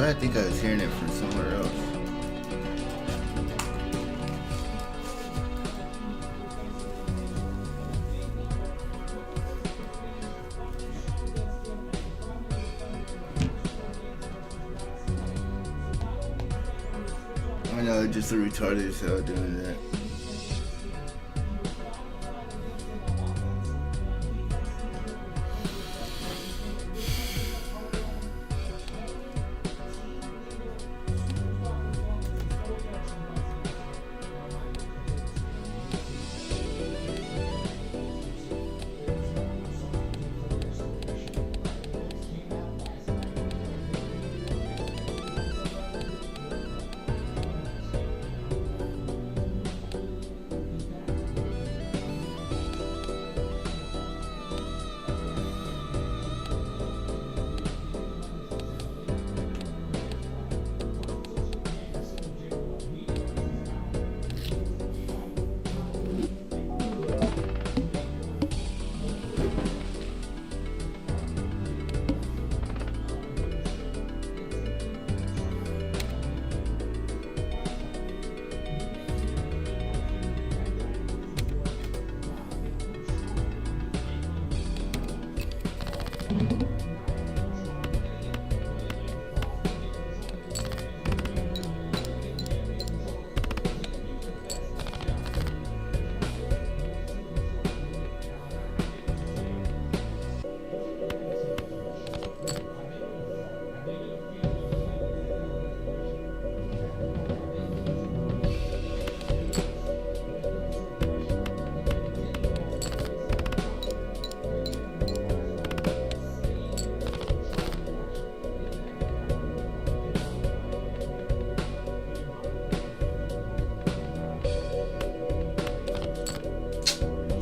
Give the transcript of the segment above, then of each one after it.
I think I was hearing it from somewhere else. I know, just a retarded as hell doing that.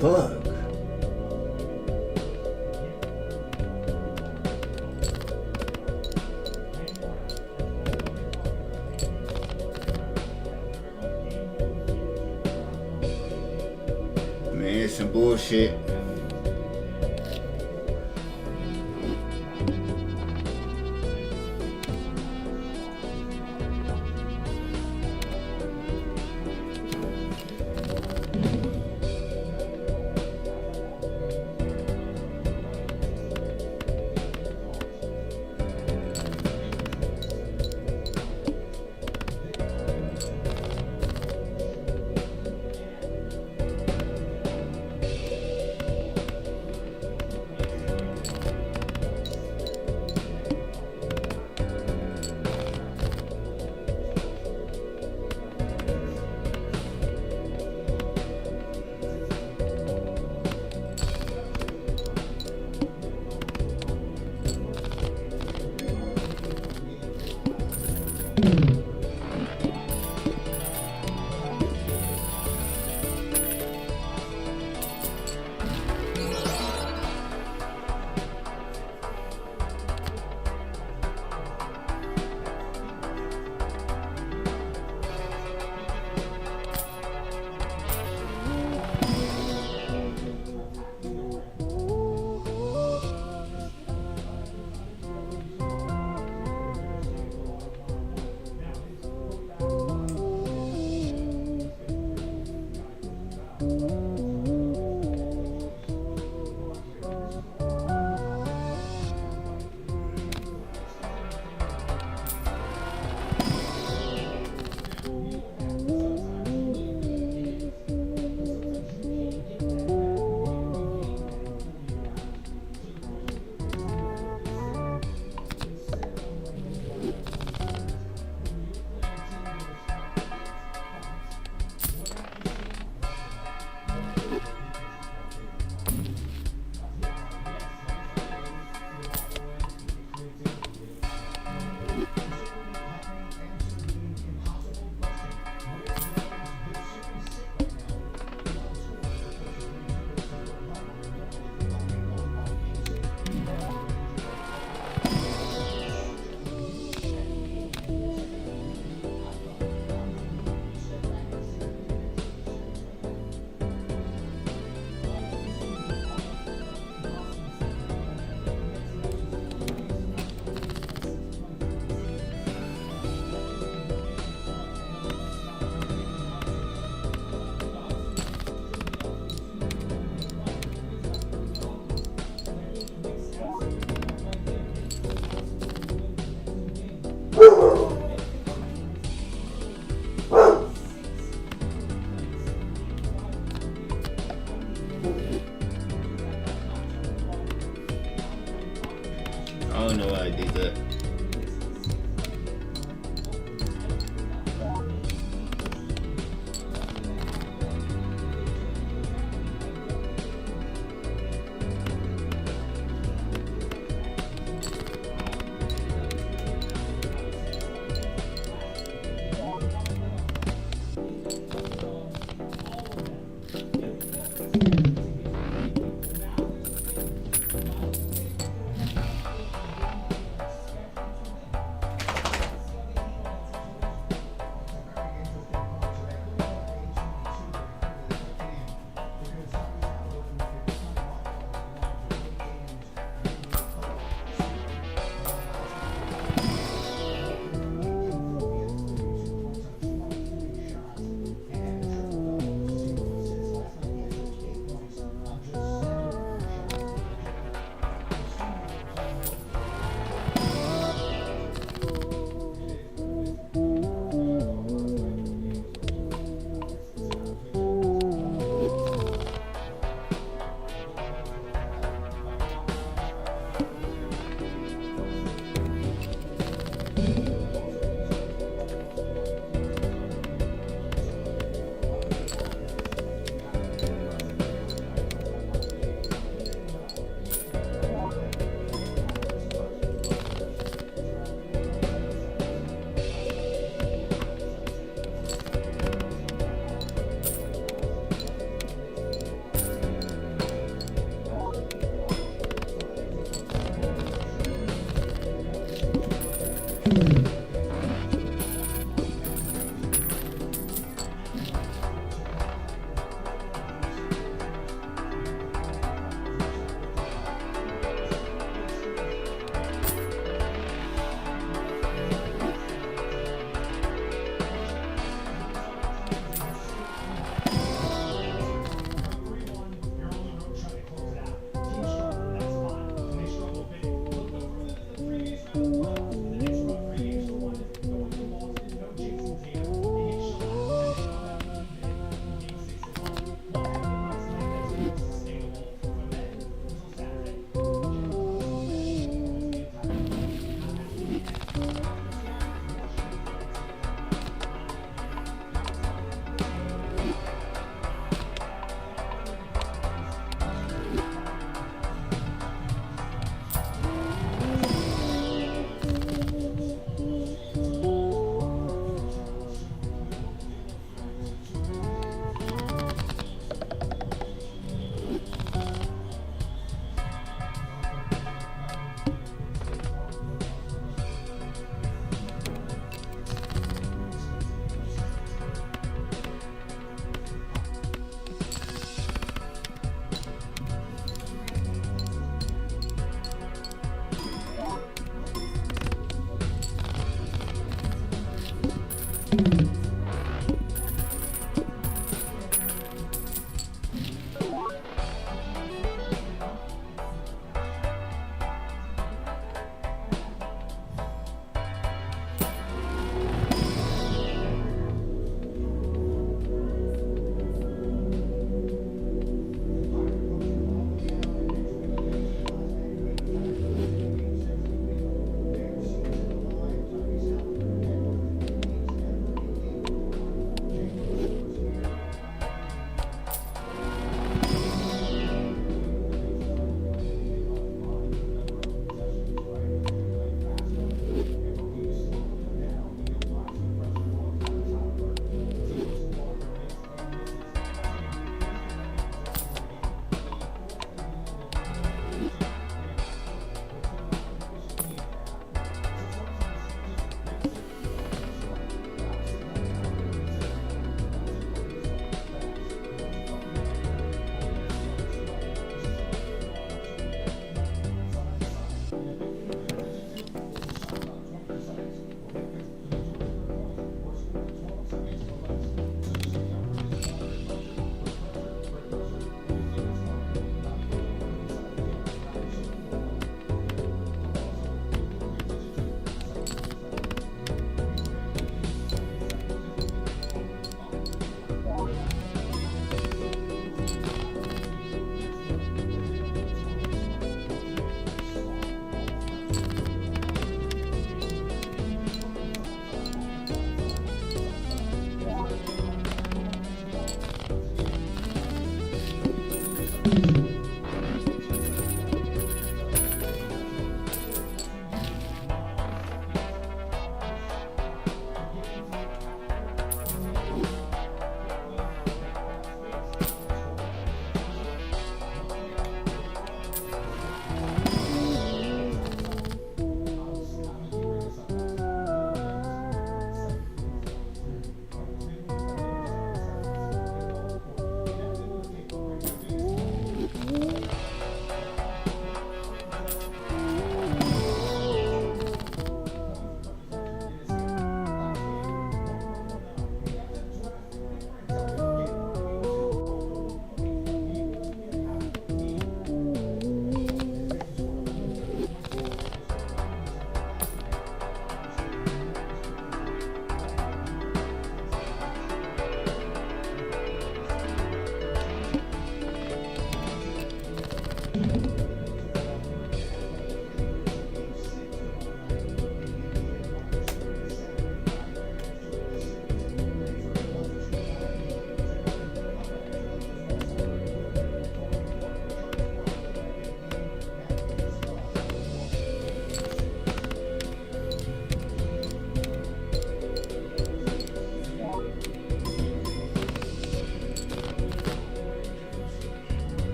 Fuck. Man, it's some bullshit.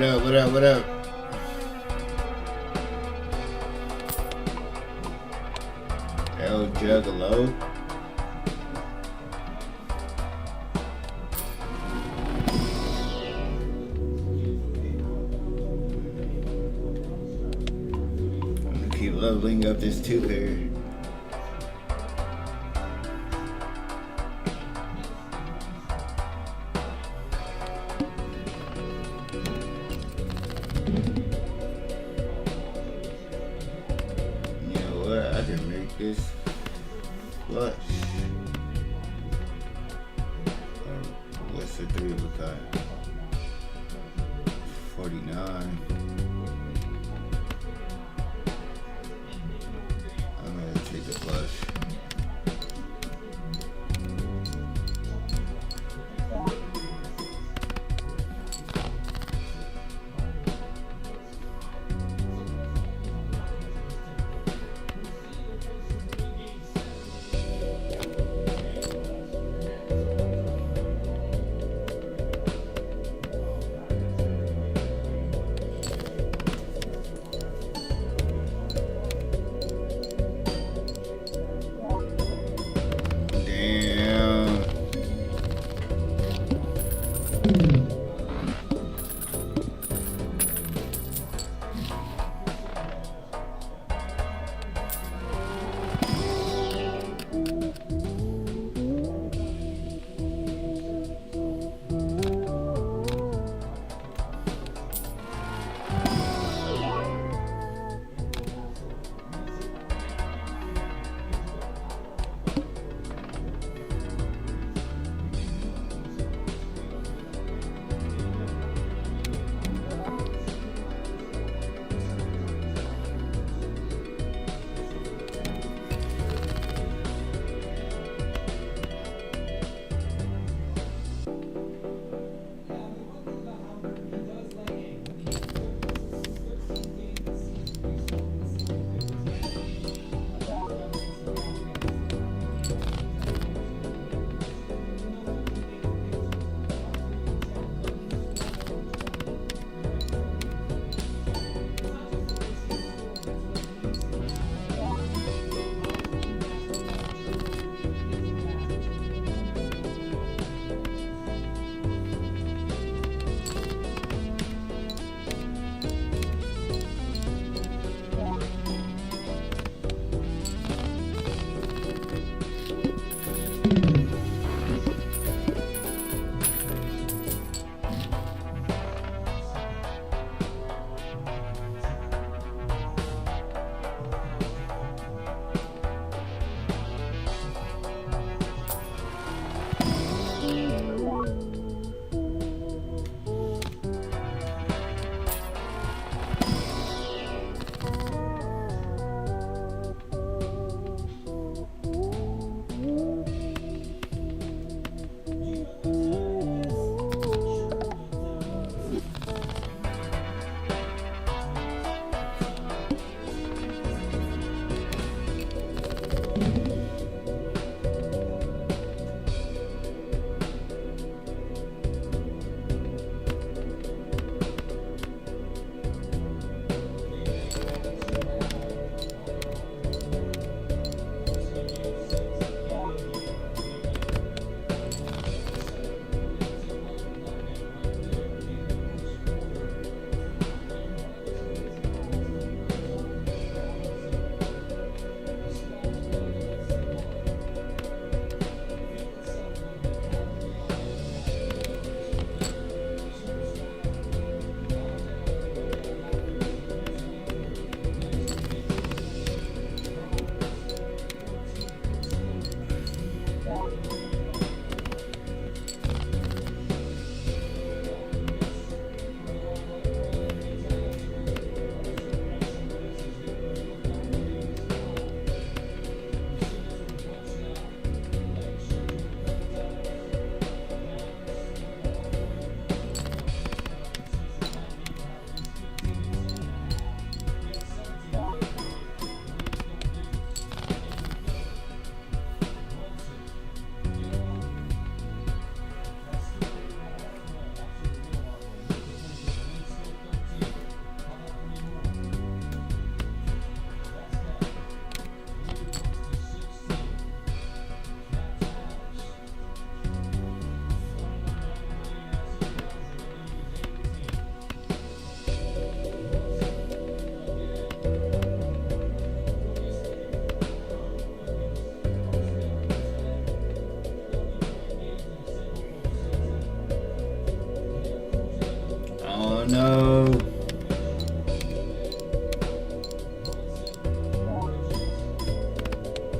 up? What up? What up? El Juggalo. I'm gonna keep leveling up this 2-pair. You know what? I can make this flush. What's the 3 of a kind? 49. I'm gonna take the flush.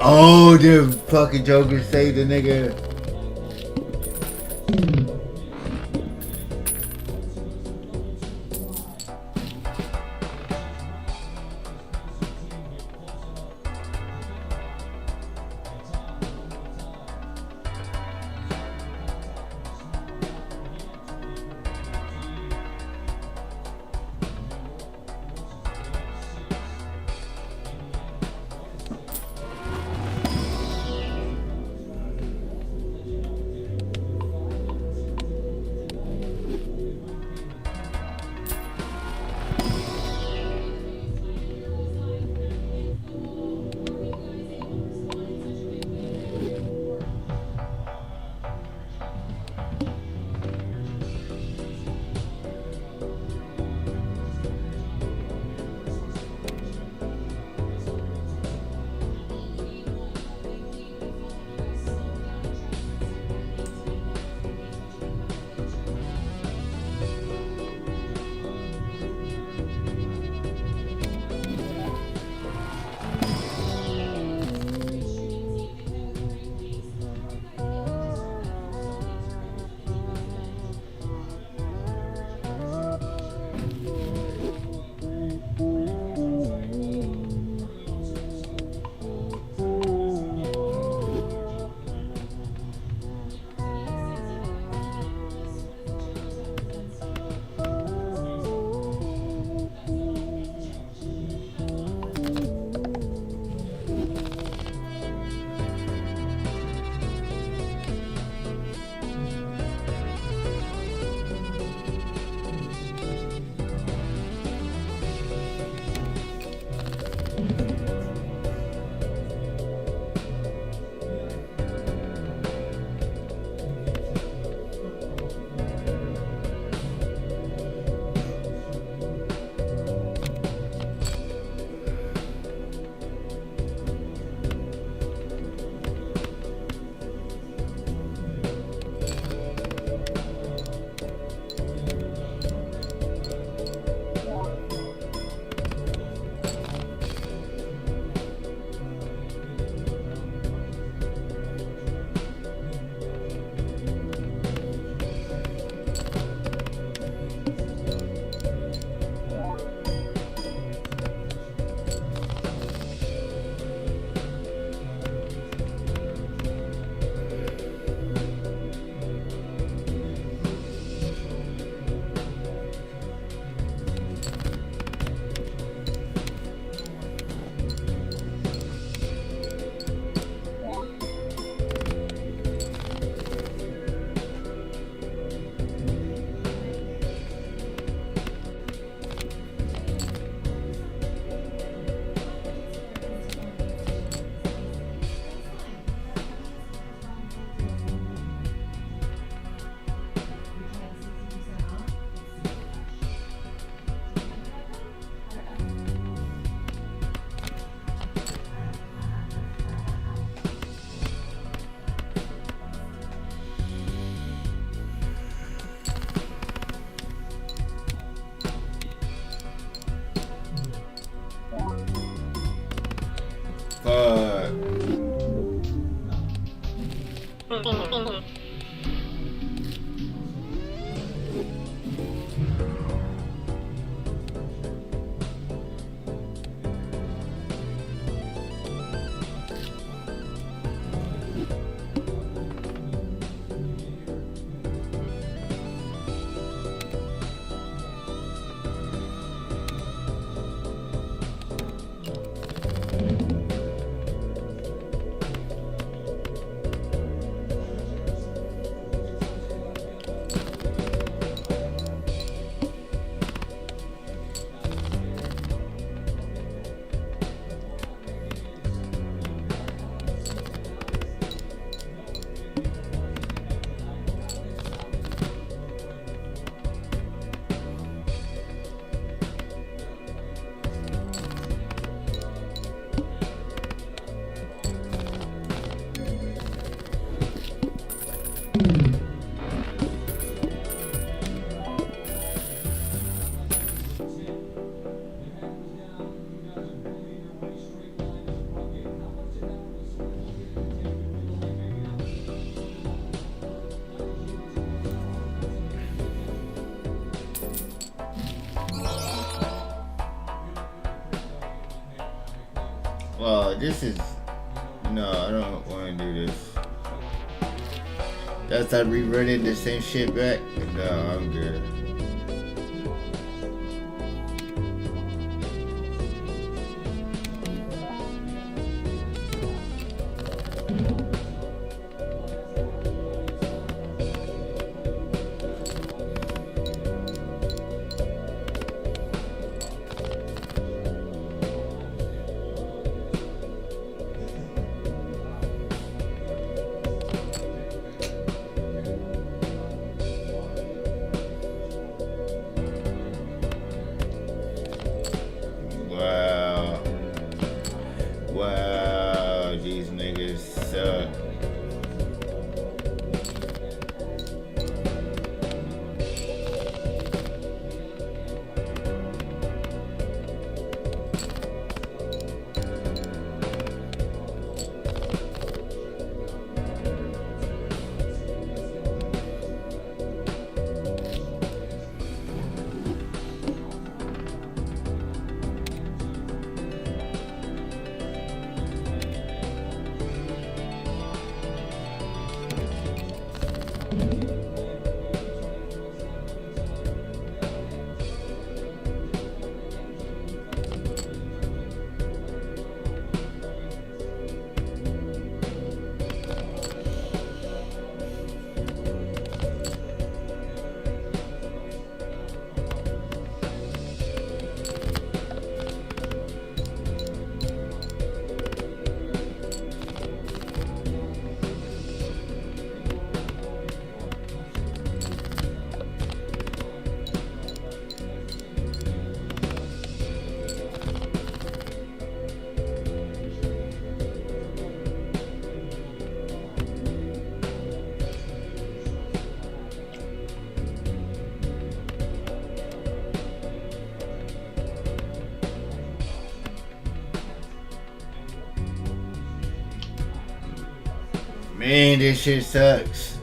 Oh, the fucking Joker saved the nigga. Fuck. This is no. I don't want to do this. That's like rerunning the same shit back. No, I'm good. Wow. Wow, these niggas suck. Man, this shit sucks.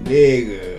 Nigga.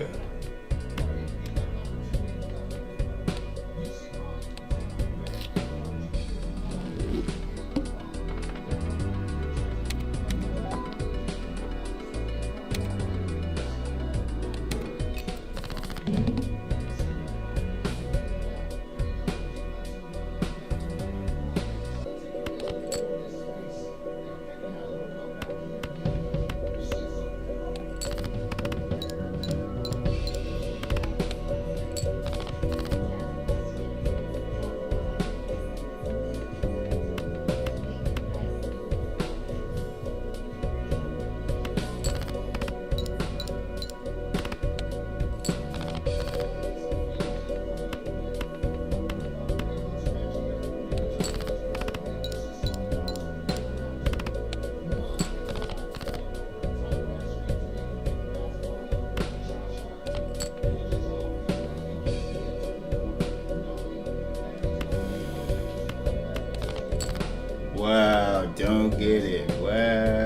Wow, don't get it. Wow.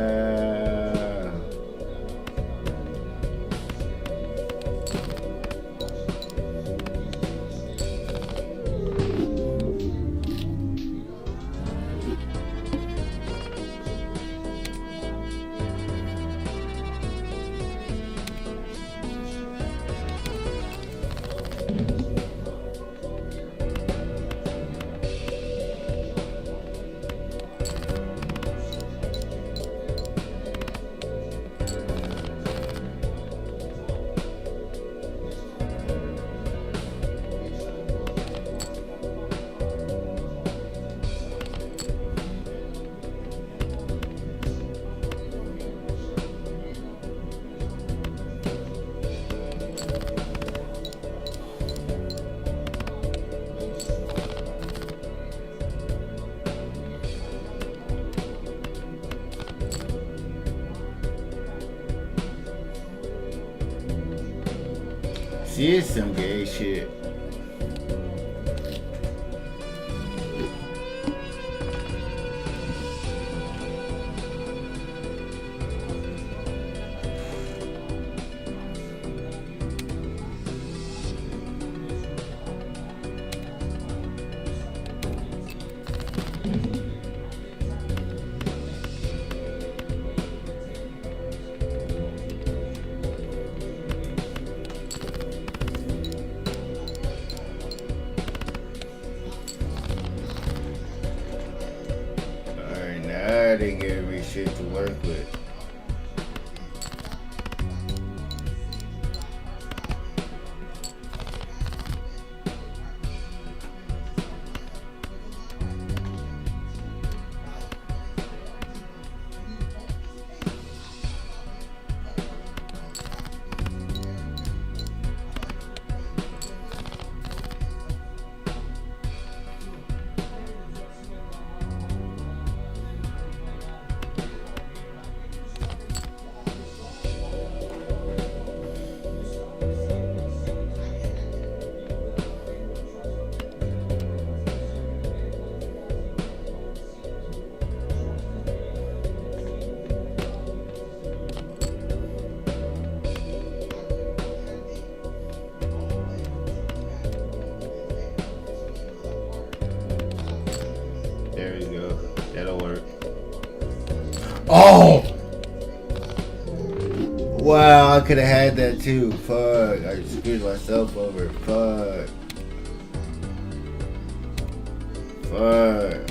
is some gay shit. They gave me shit to work with. There we go. That'll work. Oh! Wow, I could have had that too. Fuck. I screwed myself over. Fuck. Fuck.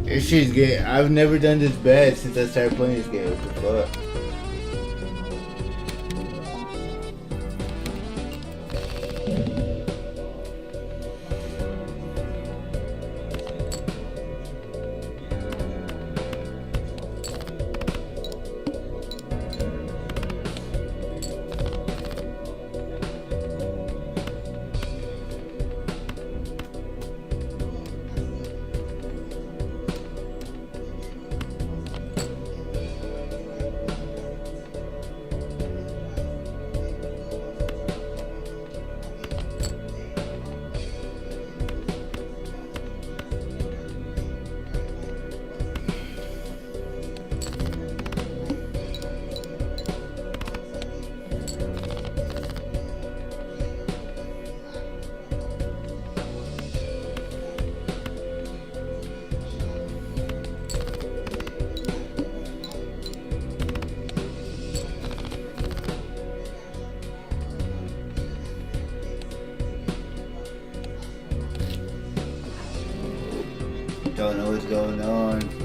This shit's gay. I've never done this bad since I started playing this game. What the fuck? Don't know what's going on.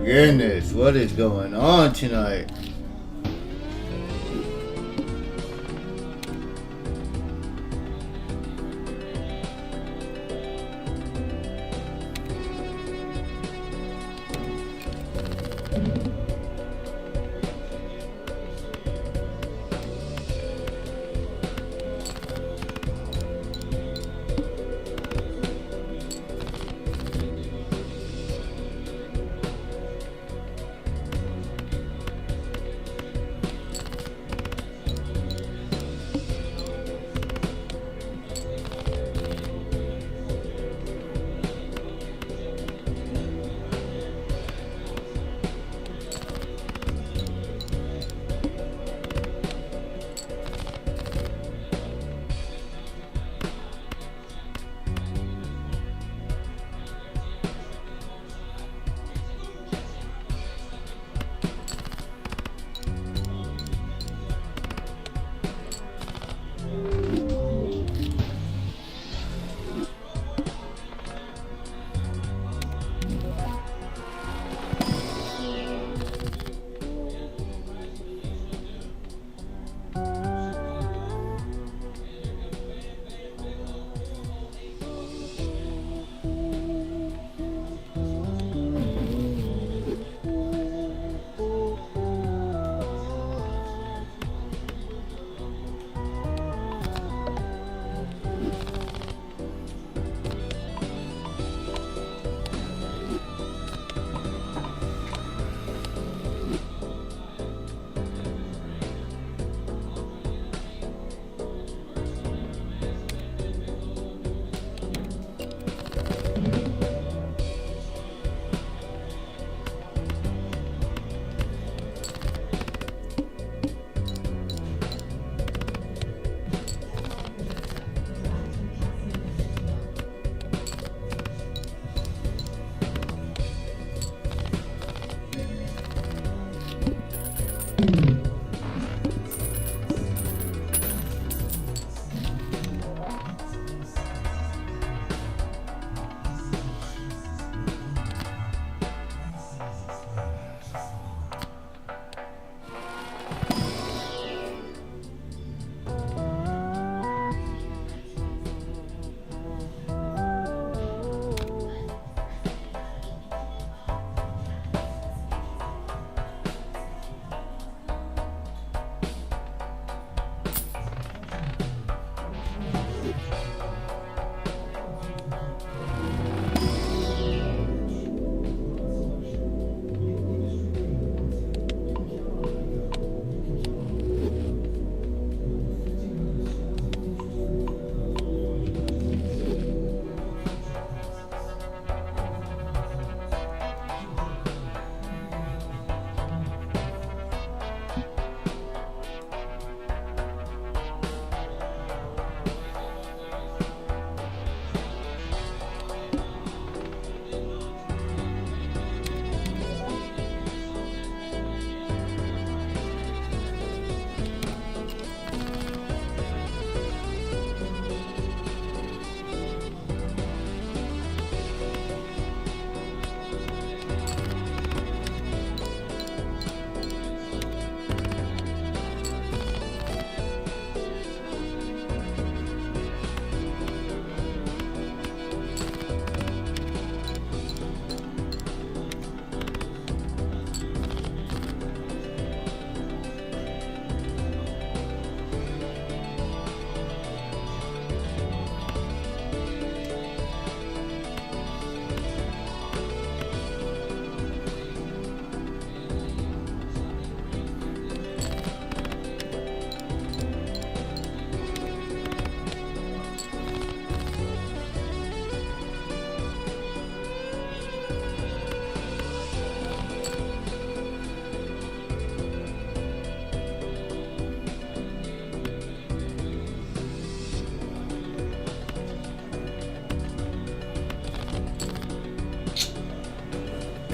goodness, what is going on tonight?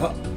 Oh.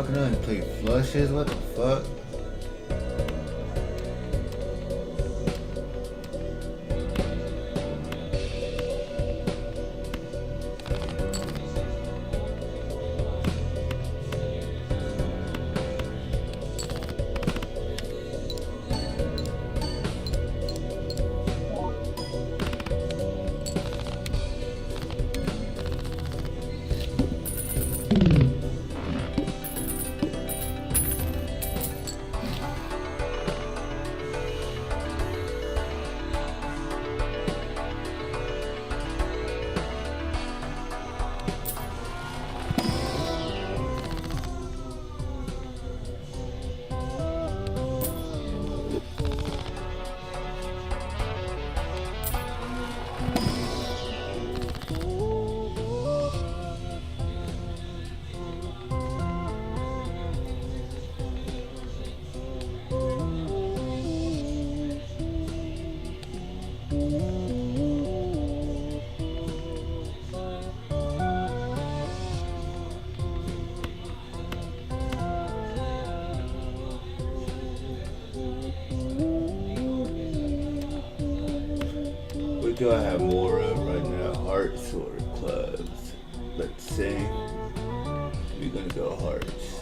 fucking up and play flushes? What the fuck? What do I have more of right now? Hearts or clubs? Let's see. We're gonna go hearts.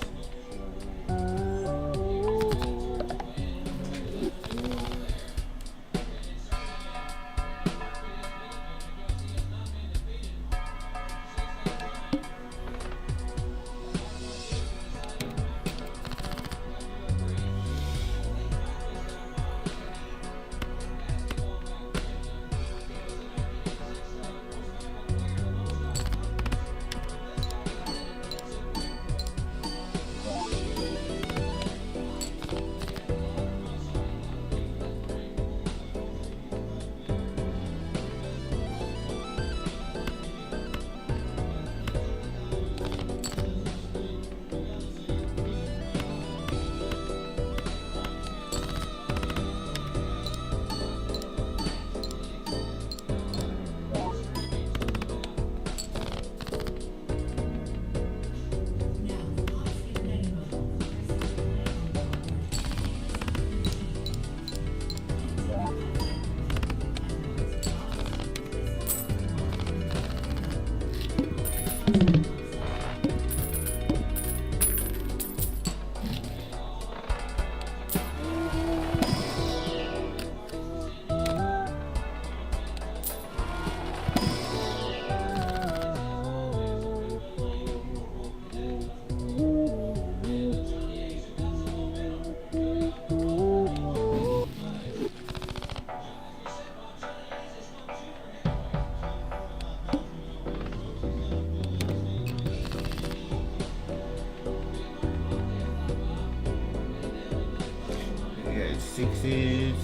Sixes.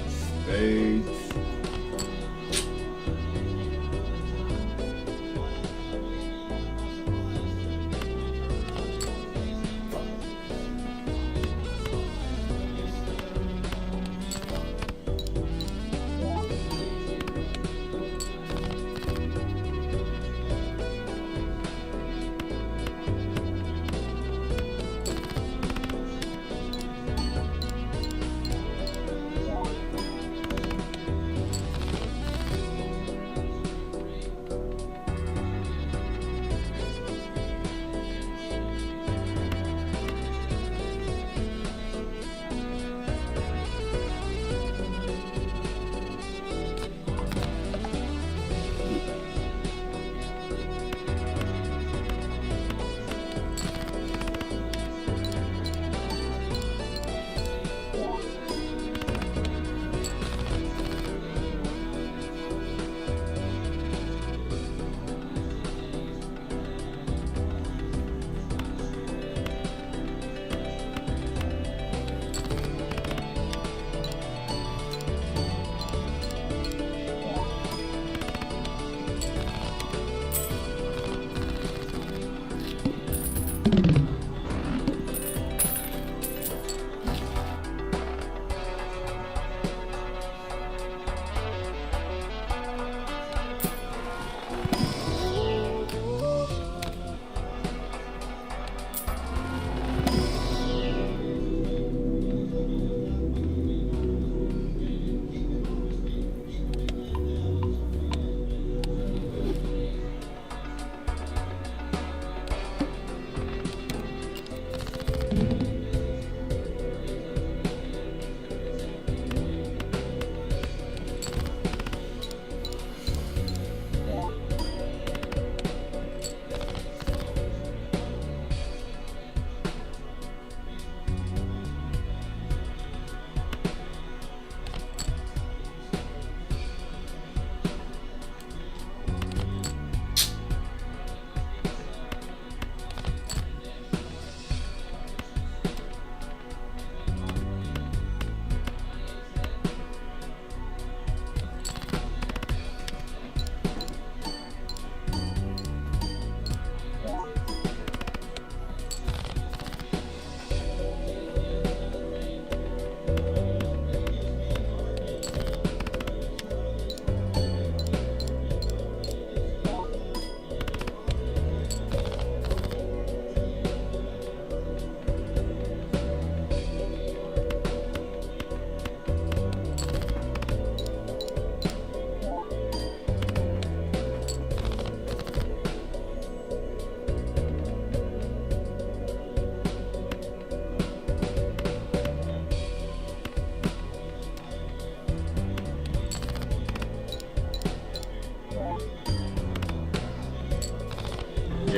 Spades.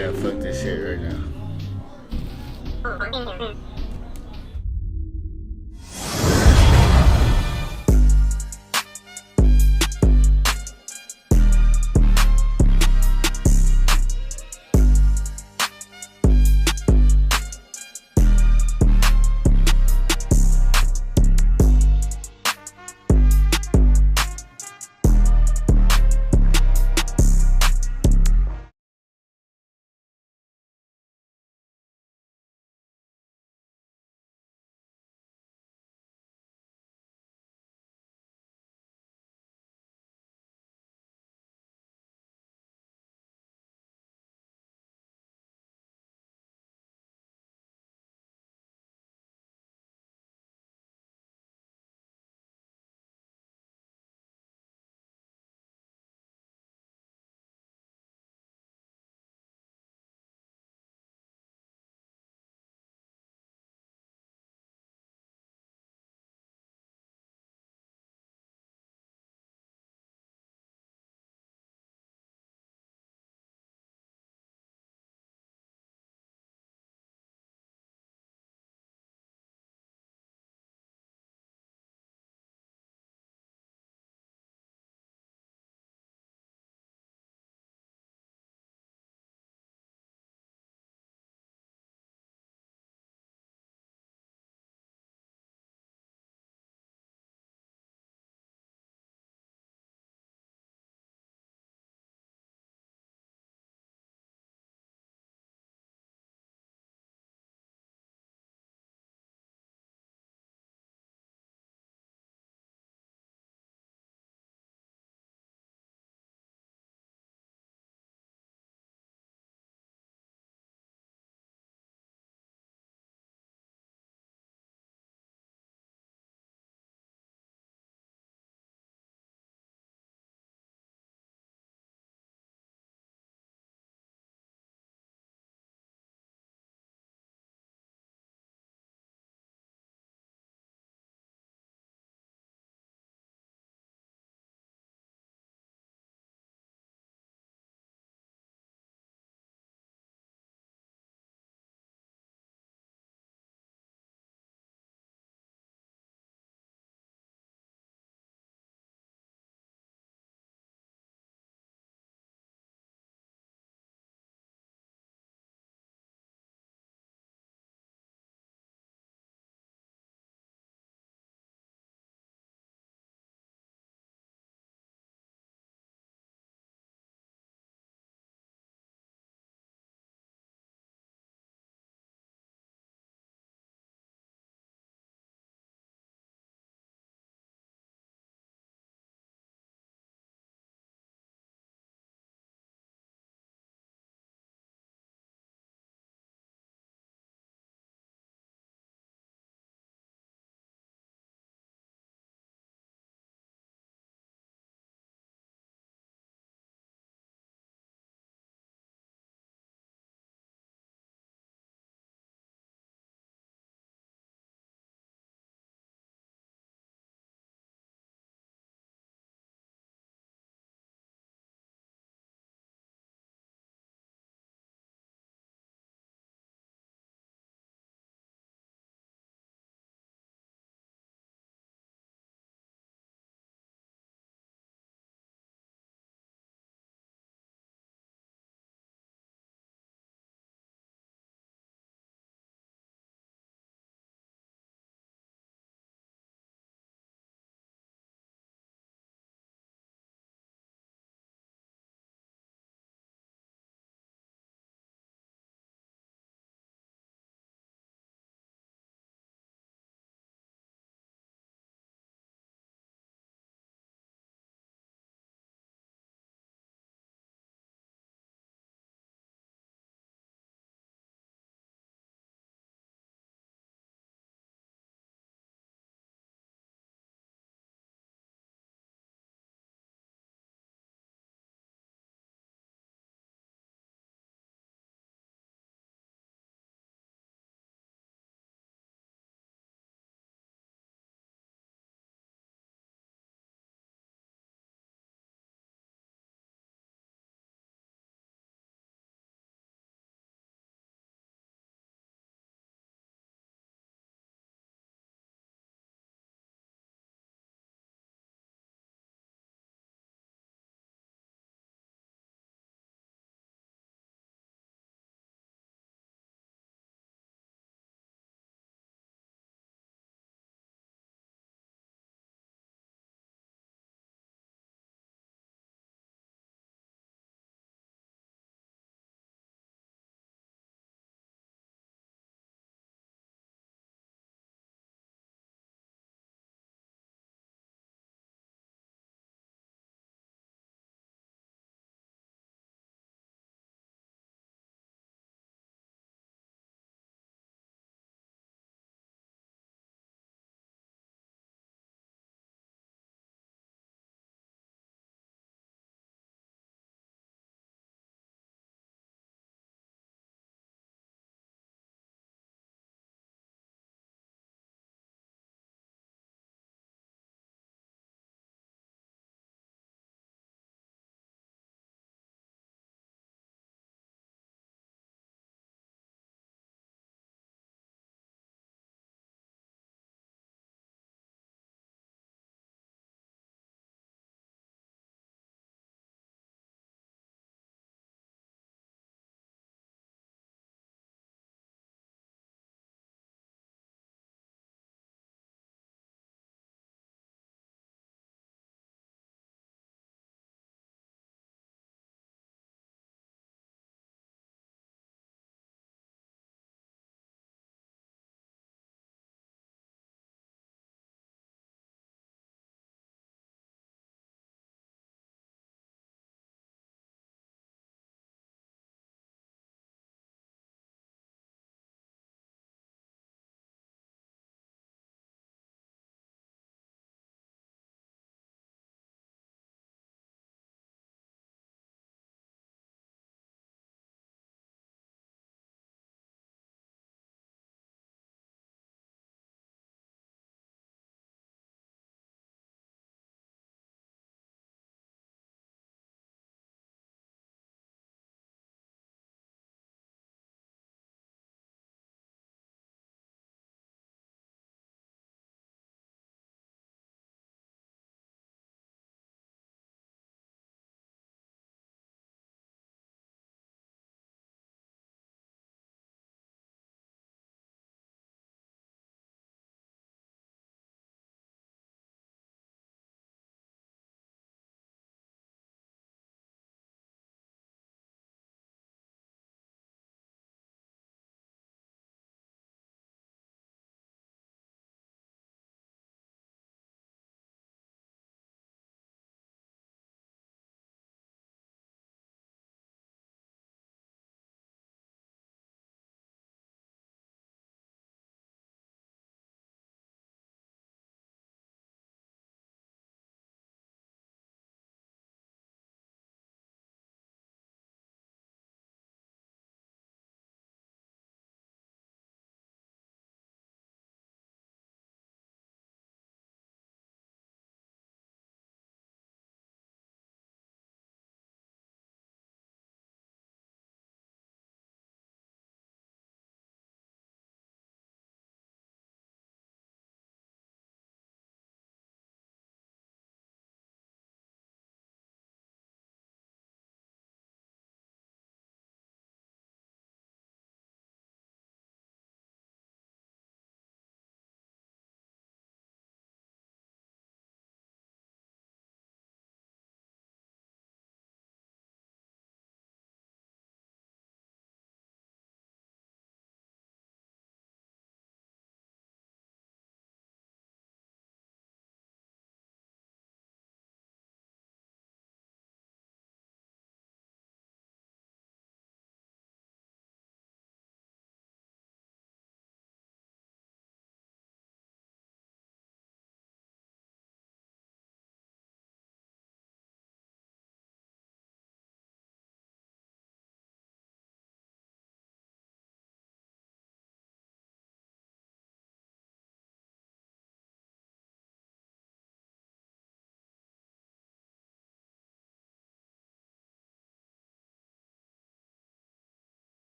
Yeah, fuck this shit right now.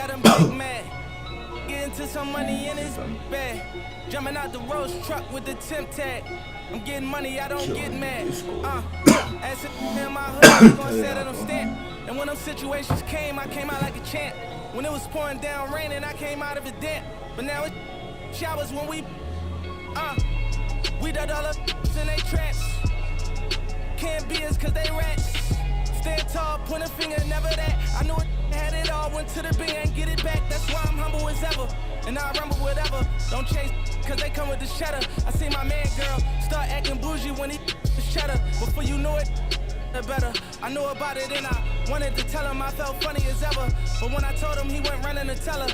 got him big mad. Get into some money in his bag. Jumping out the Rolls truck with the temp tag. I'm getting money, I don't get mad. As in my hood, I'm gonna say that I'm stamped. And when them situations came, I came out like a champ. When it was pouring down raining, I came out of it damp. But now it's showers when we done all up in they traps. Can't be us cause they rats. Stand tall, point a finger, never that. I knew it had it all, went to the bank and get it back. That's why I'm humble as ever. And I rumble whatever. Don't chase cause they come with the cheddar. I see my man girl start acting bougie when he the cheddar. Before you know it, better. I knew about it and I wanted to tell him I felt funny as ever. But when I told him, he went running to tell her.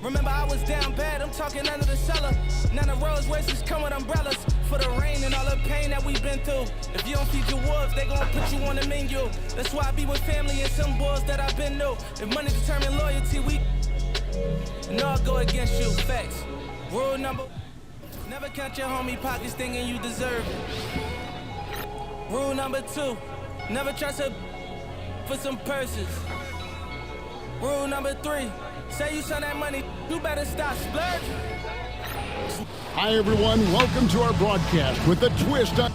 Remember I was down bad, I'm talking under the cellar. Now the Rolls Royces come with umbrellas for the rain and all the pain that we've been through. If you don't feed your wolves, they gon' put you on the menu. That's why I be with family and some boys that I've been new. If money determine loyalty, we and I'll go against you. Facts. Rule number: never count your homie pockets thinking you deserve it. Rule number 2: never trust her for some purses. Rule number 3: say you send that money, you better stop splurging. Hi everyone, welcome to our broadcast with a twist on...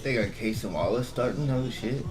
They got Casey Wallace starting? Oh shit.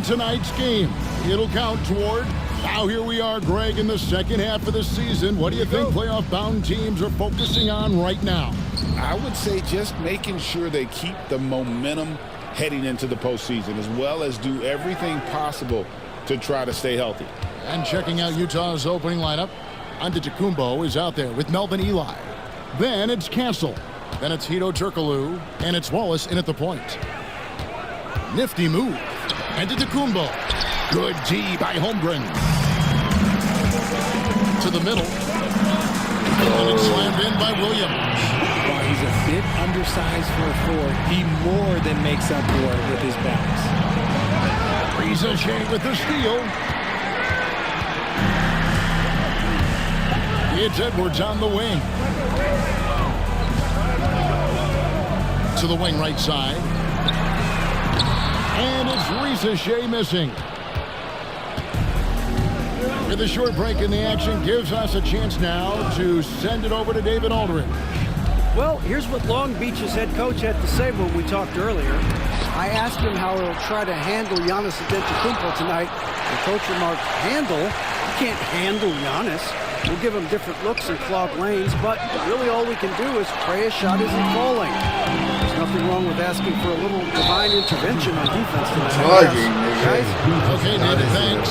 Tonight's game, it'll count toward. Now here we are, Greg, in the second half of the season. What do you think playoff-bound teams are focusing on right now? I would say just making sure they keep the momentum heading into the postseason, as well as do everything possible to try to stay healthy. And checking out Utah's opening lineup, Antetokounmpo is out there with Melvin Ely. Then it's Castle. Then it's Hedo Turkoglu, and it's Wallace in at the point. Nifty move. Antetokounmpo. Good D by Holmgren. To the middle. And it's slammed in by Williams. While he's a bit undersized for a 4, he more than makes up for it with his bounce. Riza with the steal. It's Edwards on the wing. To the wing right side. And it's Riza missing. With a short break in the action, gives us a chance now to send it over to David Aldridge. Well, here's what Long Beach's head coach had to say when we talked earlier. I asked him how he'll try to handle Giannis Antetokounmpo tonight. The coach remarked, handle? You can't handle Giannis. We'll give him different looks and clog lanes, but really all we can do is pray a shot isn't falling. There's nothing wrong with asking for a little divine intervention on defense tonight. Guys? Okay, David, thanks.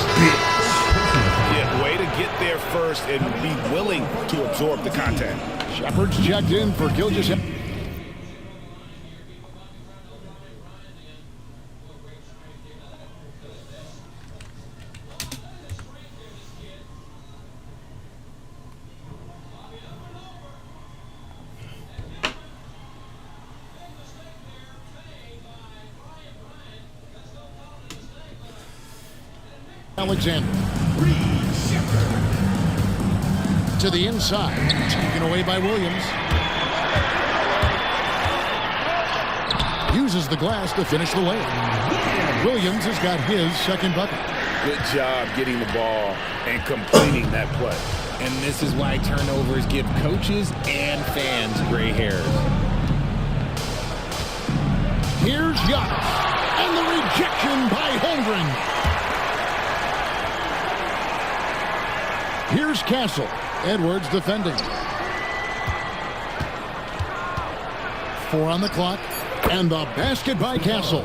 Yeah, way to get there first and be willing to absorb the contact. Shepard's checked in for Gilgeous. Alexander. To the inside. Taken away by Williams. Uses the glass to finish the layup. Williams has got his second bucket. Good job getting the ball and completing that play. And this is why turnovers give coaches and fans gray hairs. Here's Giannis. And the rejection by Holmgren. Here's Castle. Edwards defending. 4 on the clock. And the basket by Castle.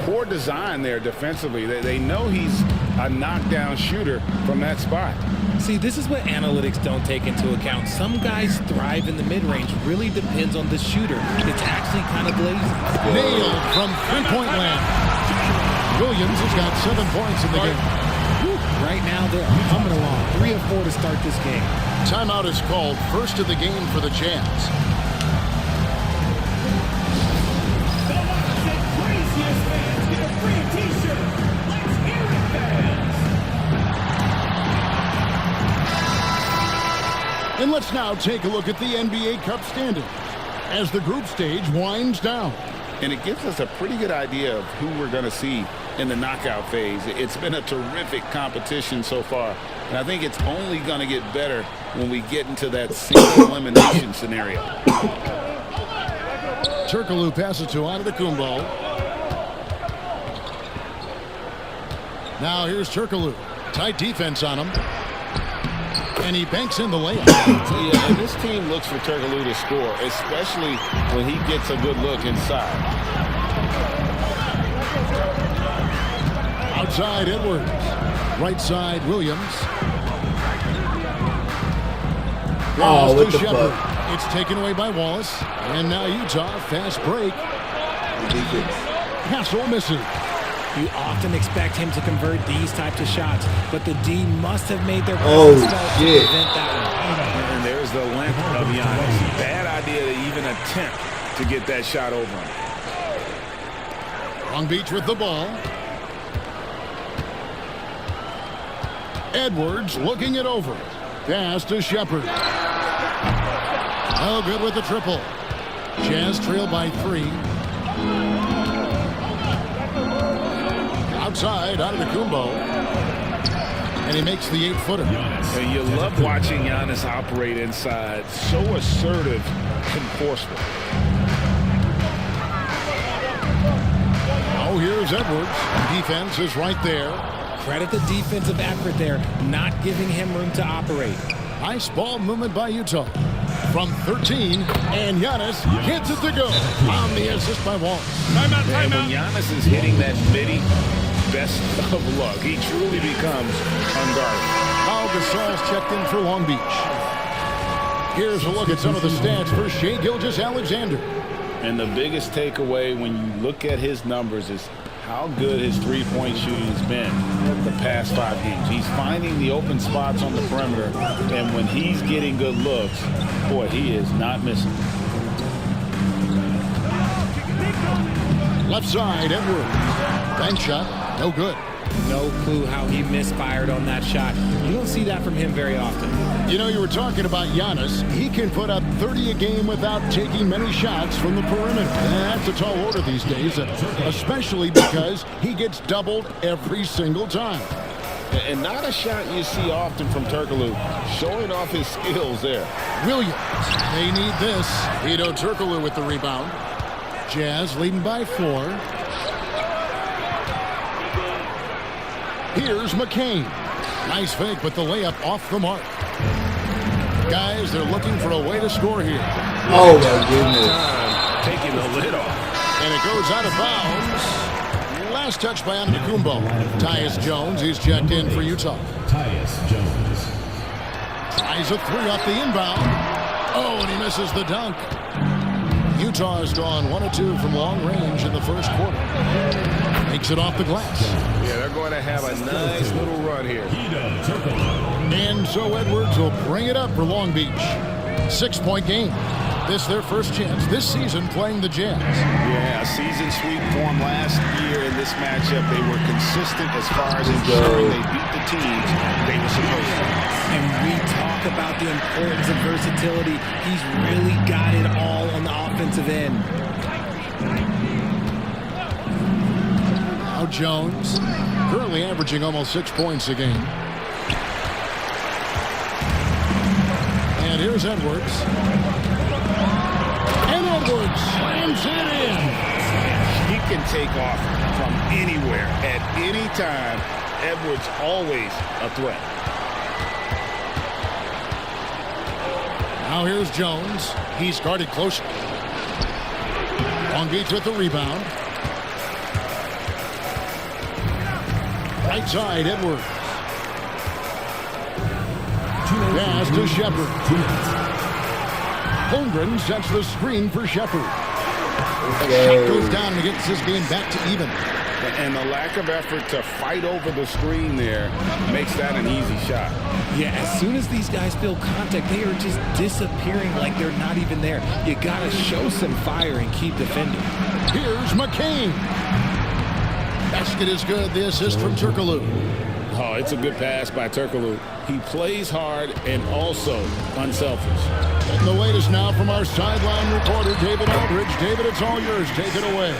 Poor design there defensively. They know he's a knockdown shooter from that spot. See, this is what analytics don't take into account. Some guys thrive in the mid-range. Really depends on the shooter. It's actually kind of lazy. Nailed from three-point land. Williams has got 7 points in the game. Right now, they're coming along. 3 of 4 to start this game. Timeout is called. First of the game for the Jazz. And let's now take a look at the NBA Cup standings as the group stage winds down. And it gives us a pretty good idea of who we're going to see in the knockout phase. It's been a terrific competition so far, and I think it's only going to get better when we get into that single elimination scenario. Turkoglu passes to Antetokounmpo. Now here's Turkoglu. Tight defense on him. And he banks in the layup. Yeah, and this team looks for Turkoglu to score, especially when he gets a good look inside. Outside Edwards. Right side Williams. Oh, what to the Shepard. fuck? It's taken away by Wallace. And now Utah, fast break. Castle misses. You often expect him to convert these types of shots, but the D must have made their Oh, presence felt to shit. prevent that And there's the length of Giannis. Bad idea to even attempt to get that shot over him. Long Beach with the ball. Edwards looking it over. Pass to Shepard. No good with the triple. Jazz trail by 3. Outside, Antetokounmpo. And he makes the 8-footer. And you love watching Giannis operate inside. So assertive and forceful. Oh, here's Edwards. Defense is right there. Credit the defensive effort there, not giving him room to operate. Nice ball movement by Utah. From 13, and Giannis hits it to go. On the assist by Wall. And when Giannis is hitting that midi, best of luck. He truly becomes unguarded. Now Gasol's checked in for Long Beach. Here's a look at some of the stats for Shai Gilgeous-Alexander. And the biggest takeaway when you look at his numbers is how good his three-point shooting has been the past 5 games. He's finding the open spots on the perimeter, and when he's getting good looks, boy, he is not missing. Left side, Edwards. Bank shot, no good. No clue how he misfired on that shot. You don't see that from him very often. You know, you were talking about Giannis. He can put up 30 a game without taking many shots from the perimeter. That's a tall order these days, especially because he gets doubled every single time. And not a shot you see often from Turkoglu, showing off his skills there. Williams, they need this. Hedo Turkoglu with the rebound. Jazz leading by 4. Here's McCain. Nice fake, but the layup off the mark. Guys, they're looking for a way to score here. Oh, my goodness. Taking the lid off. And it goes out of bounds. Last touch by Antetokounmpo. Tyus Jones, he's checked in for Utah. Tyus Jones. Tries a 3 off the inbound. Oh, and he misses the dunk. Utah has gone 1 of 2 from long range in the first quarter. Makes it off the glass. Yeah, they're going to have a nice little run here. And so Edwards will bring it up for Long Beach. 6-point game. This their first chance this season playing the Jazz. Yeah, a season sweep for them last year in this matchup. They were consistent as far as ensuring they beat the teams they were supposed to. And we talk about the importance of versatility. He's really got it all on the offensive end. Now Jones, currently averaging almost 6 points a game. And here's Edwards. And Edwards slams it in. He can take off from anywhere at any time. Edwards always a threat. Now here's Jones. He's guarded closely. Long Beach with the rebound. Right side, Edwards. Pass to Shepard. Holmgren sets the screen for Shepard. Shot goes down and gets this game back to even. And the lack of effort to fight over the screen there makes that an easy shot. Yeah, as soon as these guys feel contact, they are just disappearing like they're not even there. You got to show some fire and keep defending. Here's McCain. Basket is good. The assist from Turkoglu. Oh, it's a good pass by Turkoglu. He plays hard and also unselfish. And the latest now from our sideline reporter, David Aldridge. David, it's all yours. Take it away.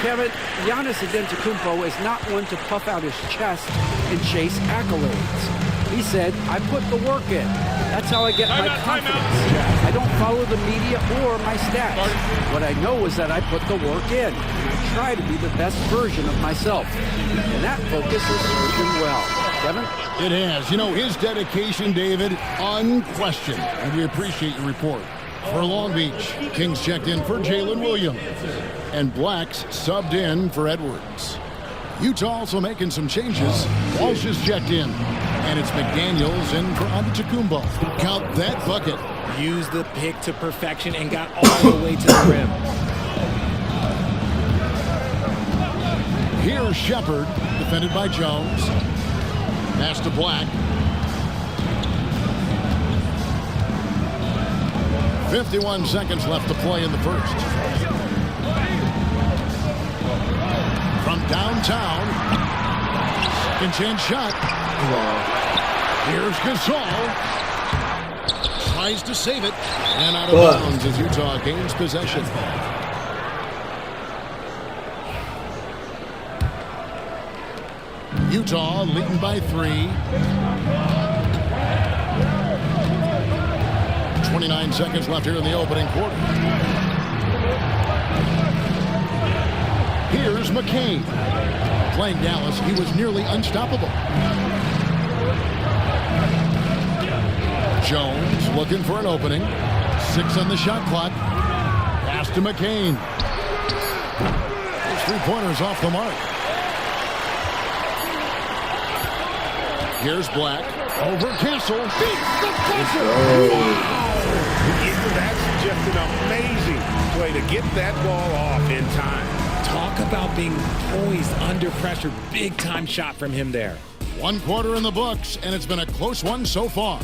Kevin, Giannis Antetokounmpo is not one to puff out his chest and chase accolades. He said, I put the work in. That's how I get my confidence. I don't follow the media or my stats. What I know is that I put the work in. I try to be the best version of myself. And that focus has served him well. Kevin? It has. You know, his dedication, David, unquestioned. And we appreciate your report. For Long Beach, Kings checked in for Jalen Williams. And Blacks subbed in for Edwards. Utah also making some changes. Walsh is checked in. And it's McDaniels in for Antetokounmpo. Count that bucket. Used the pick to perfection and got all the way to the rim. Here's Shepard, defended by Jones. Pass to Black. 51 seconds left to play in the first. From downtown. Second chance shot. Here's Gasol. Tries to save it. And out of bounds as Utah gains possession. Utah leading by 3. 29 seconds left here in the opening quarter. Here's McCain. Playing Dallas, he was nearly unstoppable. Jones looking for an opening. 6 on the shot clock. Pass to McCain. Those 3-pointers off the mark. Here's Black. Over Castle. Beats the buzzer. That's just an amazing play to get that ball off in time. Talk about being poised under pressure. Big time shot from him there. 1 quarter in the books, and it's been a close one so far.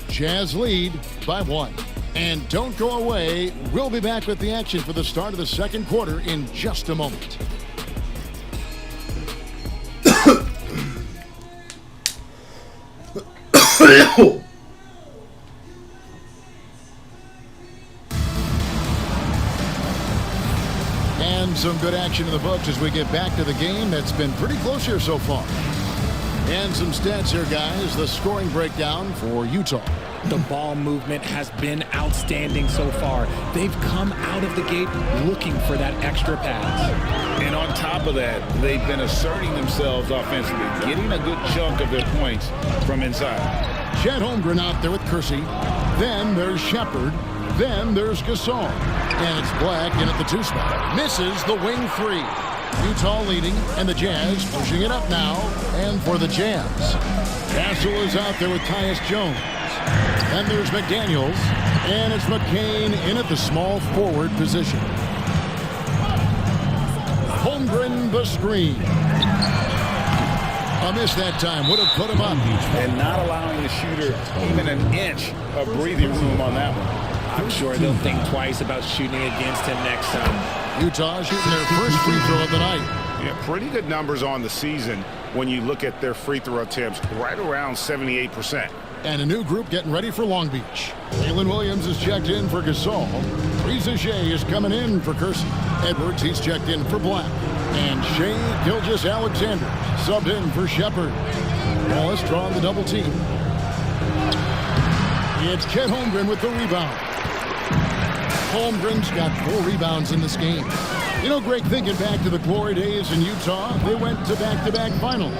Jazz lead by 1. And don't go away. We'll be back with the action for the start of the second quarter in just a moment. And some good action in the books as we get back to the game that's been pretty close here so far. And some stats here, guys. The scoring breakdown for Utah. The ball movement has been outstanding so far. They've come out of the gate looking for that extra pass. And on top of that, they've been asserting themselves offensively, getting a good chunk of their points from inside. Chet Holmgren out there with Kersey. Then there's Shepard. Then there's Gasol. And it's Black in at the 2 spot. Misses the wing 3. Utah leading, and the Jazz pushing it up now. And for the Jazz, Castle is out there with Tyus Jones. Then there's McDaniels. And it's McCain in at the small forward position. Holmgren the screen. A miss that time. Would have put him up. And not allowing the shooter even an inch of breathing room on that one. I'm sure they'll think twice about shooting against him next time. Utah shooting their first free throw of the night. Yeah, pretty good numbers on the season when you look at their free throw attempts, right around 78%. And a new group getting ready for Long Beach. Jalen Williams is checked in for Gasol. Reza Shea is coming in for Kersey. Edwards, he's checked in for Black. And Shea Gilgeous-Alexander subbed in for Shepard. Wallace drawing the double team. It's Chet Holmgren with the rebound. Holmgren's got 4 rebounds in this game. You know, Greg, thinking back to the glory days in Utah, they went to back-to-back finals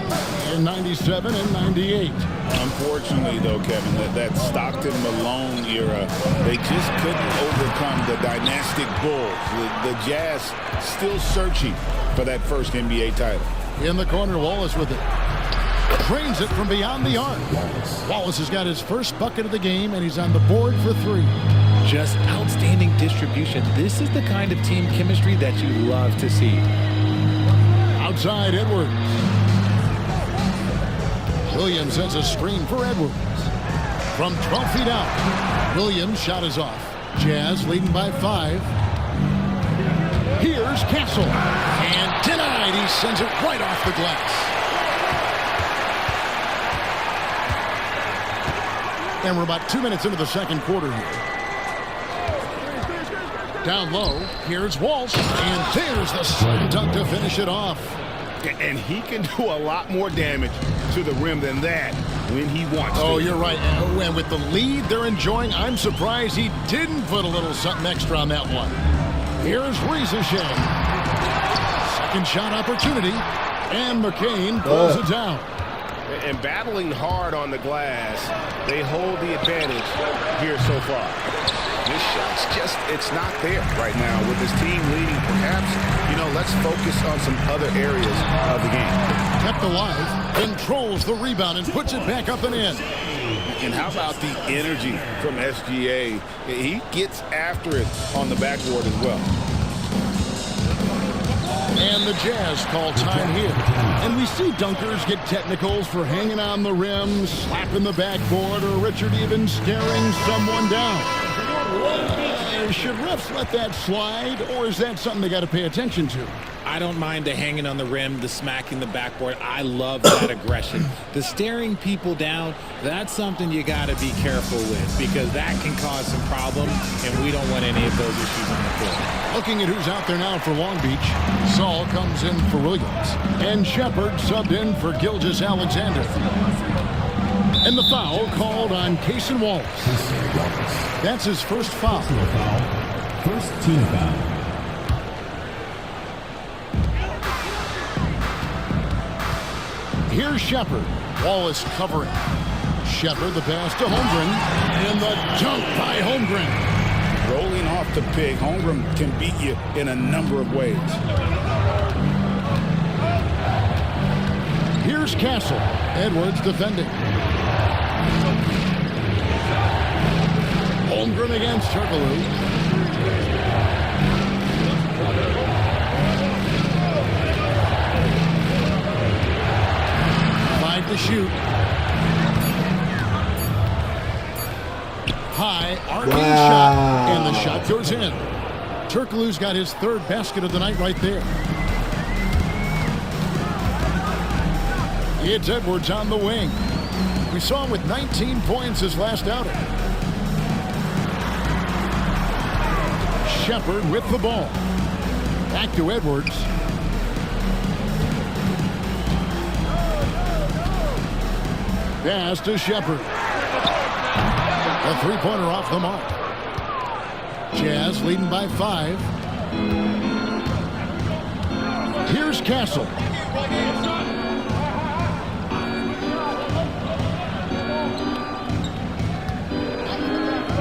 in 97 and 98. Unfortunately, though, Kevin, that Stockton-Malone era, they just couldn't overcome the dynastic Bulls. The Jazz still searching for that first NBA title. In the corner, Wallace with it. Drains it from beyond the arc. Wallace has got his first bucket of the game, and he's on the board for 3. Just outstanding distribution. This is the kind of team chemistry that you love to see. Outside, Edwards. Williams has a screen for Edwards. From 12 feet out, Williams' shot is off. Jazz leading by 5. Here's Castle. And denied. He sends it right off the glass. And we're about 2 minutes into the second quarter here. Down low, here's Walsh, and there's the slam dunk to finish it off. And he can do a lot more damage to the rim than that when he wants to. Oh, you're right. And with the lead they're enjoying, I'm surprised he didn't put a little something extra on that one. Here's Reza Shea. Second shot opportunity, and McCain pulls it down. And battling hard on the glass, they hold the advantage here so far. This shot's just, it's not there right now with this team leading. Perhaps, let's focus on some other areas of the game. Kept alive, controls the rebound and puts it back up and in. And how about the energy from SGA? He gets after it on the backboard as well. And the Jazz call time here. And we see dunkers get technicals for hanging on the rim, slapping the backboard, or Richard even staring someone down. Should refs let that slide, or is that something they got to pay attention to? I don't mind the hanging on the rim, the smacking the backboard. I love that aggression. The staring people down, that's something you got to be careful with because that can cause some problems, and we don't want any of those issues on the court. Looking at who's out there now for Long Beach, Saul comes in for Williams, and Shepard subbed in for Gilgeous-Alexander. And the foul called on Cason Wallace. That's his first foul. First team foul. Here's Shepard. Wallace covering. Shepard the pass to Holmgren. And the dunk by Holmgren. Rolling off the pick, Holmgren can beat you in a number of ways. Here's Castle. Edwards defending. Holmgren against Turkoglu. To shoot. High, arcing shot, and the shot goes in. Turkoglu's got his 3rd basket of the night right there. It's Edwards on the wing. We saw him with 19 points his last outing. Shepard with the ball. Back to Edwards. Pass to Shepard. A 3-pointer off the mark. Jazz leading by 5. Here's Castle.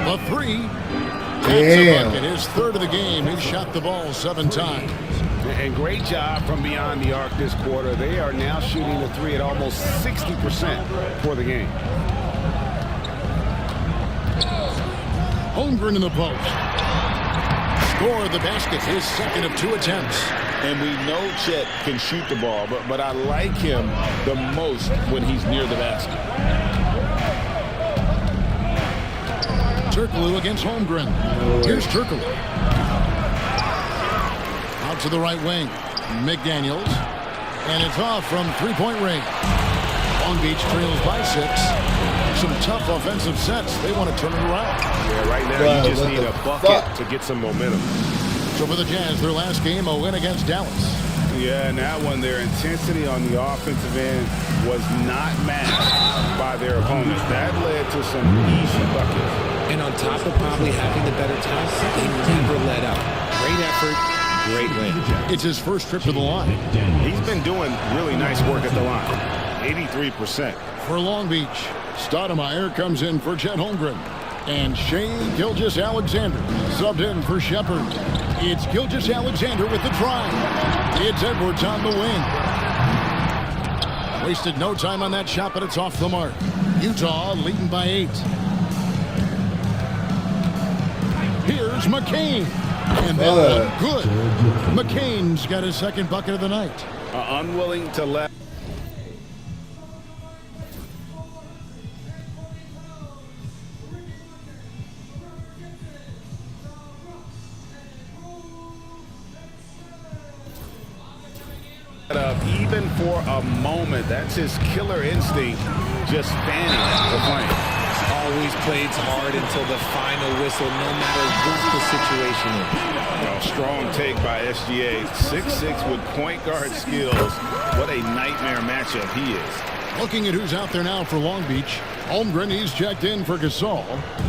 A 3. That's a bucket. His 3rd of the game. He shot the ball 7 times. And great job from beyond the arc this quarter. They are now shooting the 3 at almost 60% for the game. Holmgren in the post. Score the basket, his 2nd of 2 attempts. And we know Chet can shoot the ball, but I like him the most when he's near the basket. Turkoglu against Holmgren. Here's Turkoglu. Out to the right wing. McDaniels. And it's off from three-point range. Long Beach trails by 6. Some tough offensive sets. They want to turn it around. Yeah, right now you just need a bucket to get some momentum. So for the Jazz, their last game, a win against Dallas. Yeah, and that one, their intensity on the offensive end was not matched by their opponents. That led to some easy buckets. And on top of probably having the better talent, they never let up. Great effort, great win. It's his first trip to the line. He's been doing really nice work at the line. 83%. For Long Beach, Stoudemire comes in for Chet Holmgren. And Shea Gilgeous-Alexander subbed in for Shepard. It's Gilgeous-Alexander with the drive. It's Edwards on the wing. Wasted no time on that shot, but it's off the mark. Utah leading by 8. Here's McCain. And then good. McCain's got his second bucket of the night. Unwilling to let. Even for a moment, that's his killer instinct, just fanning the flame. Always plays hard until the final whistle, no matter what the situation is. Well, strong take by SGA. 6'6" with point guard skills. What a nightmare matchup he is. Looking at who's out there now for Long Beach. Holmgren, he's checked in for Gasol.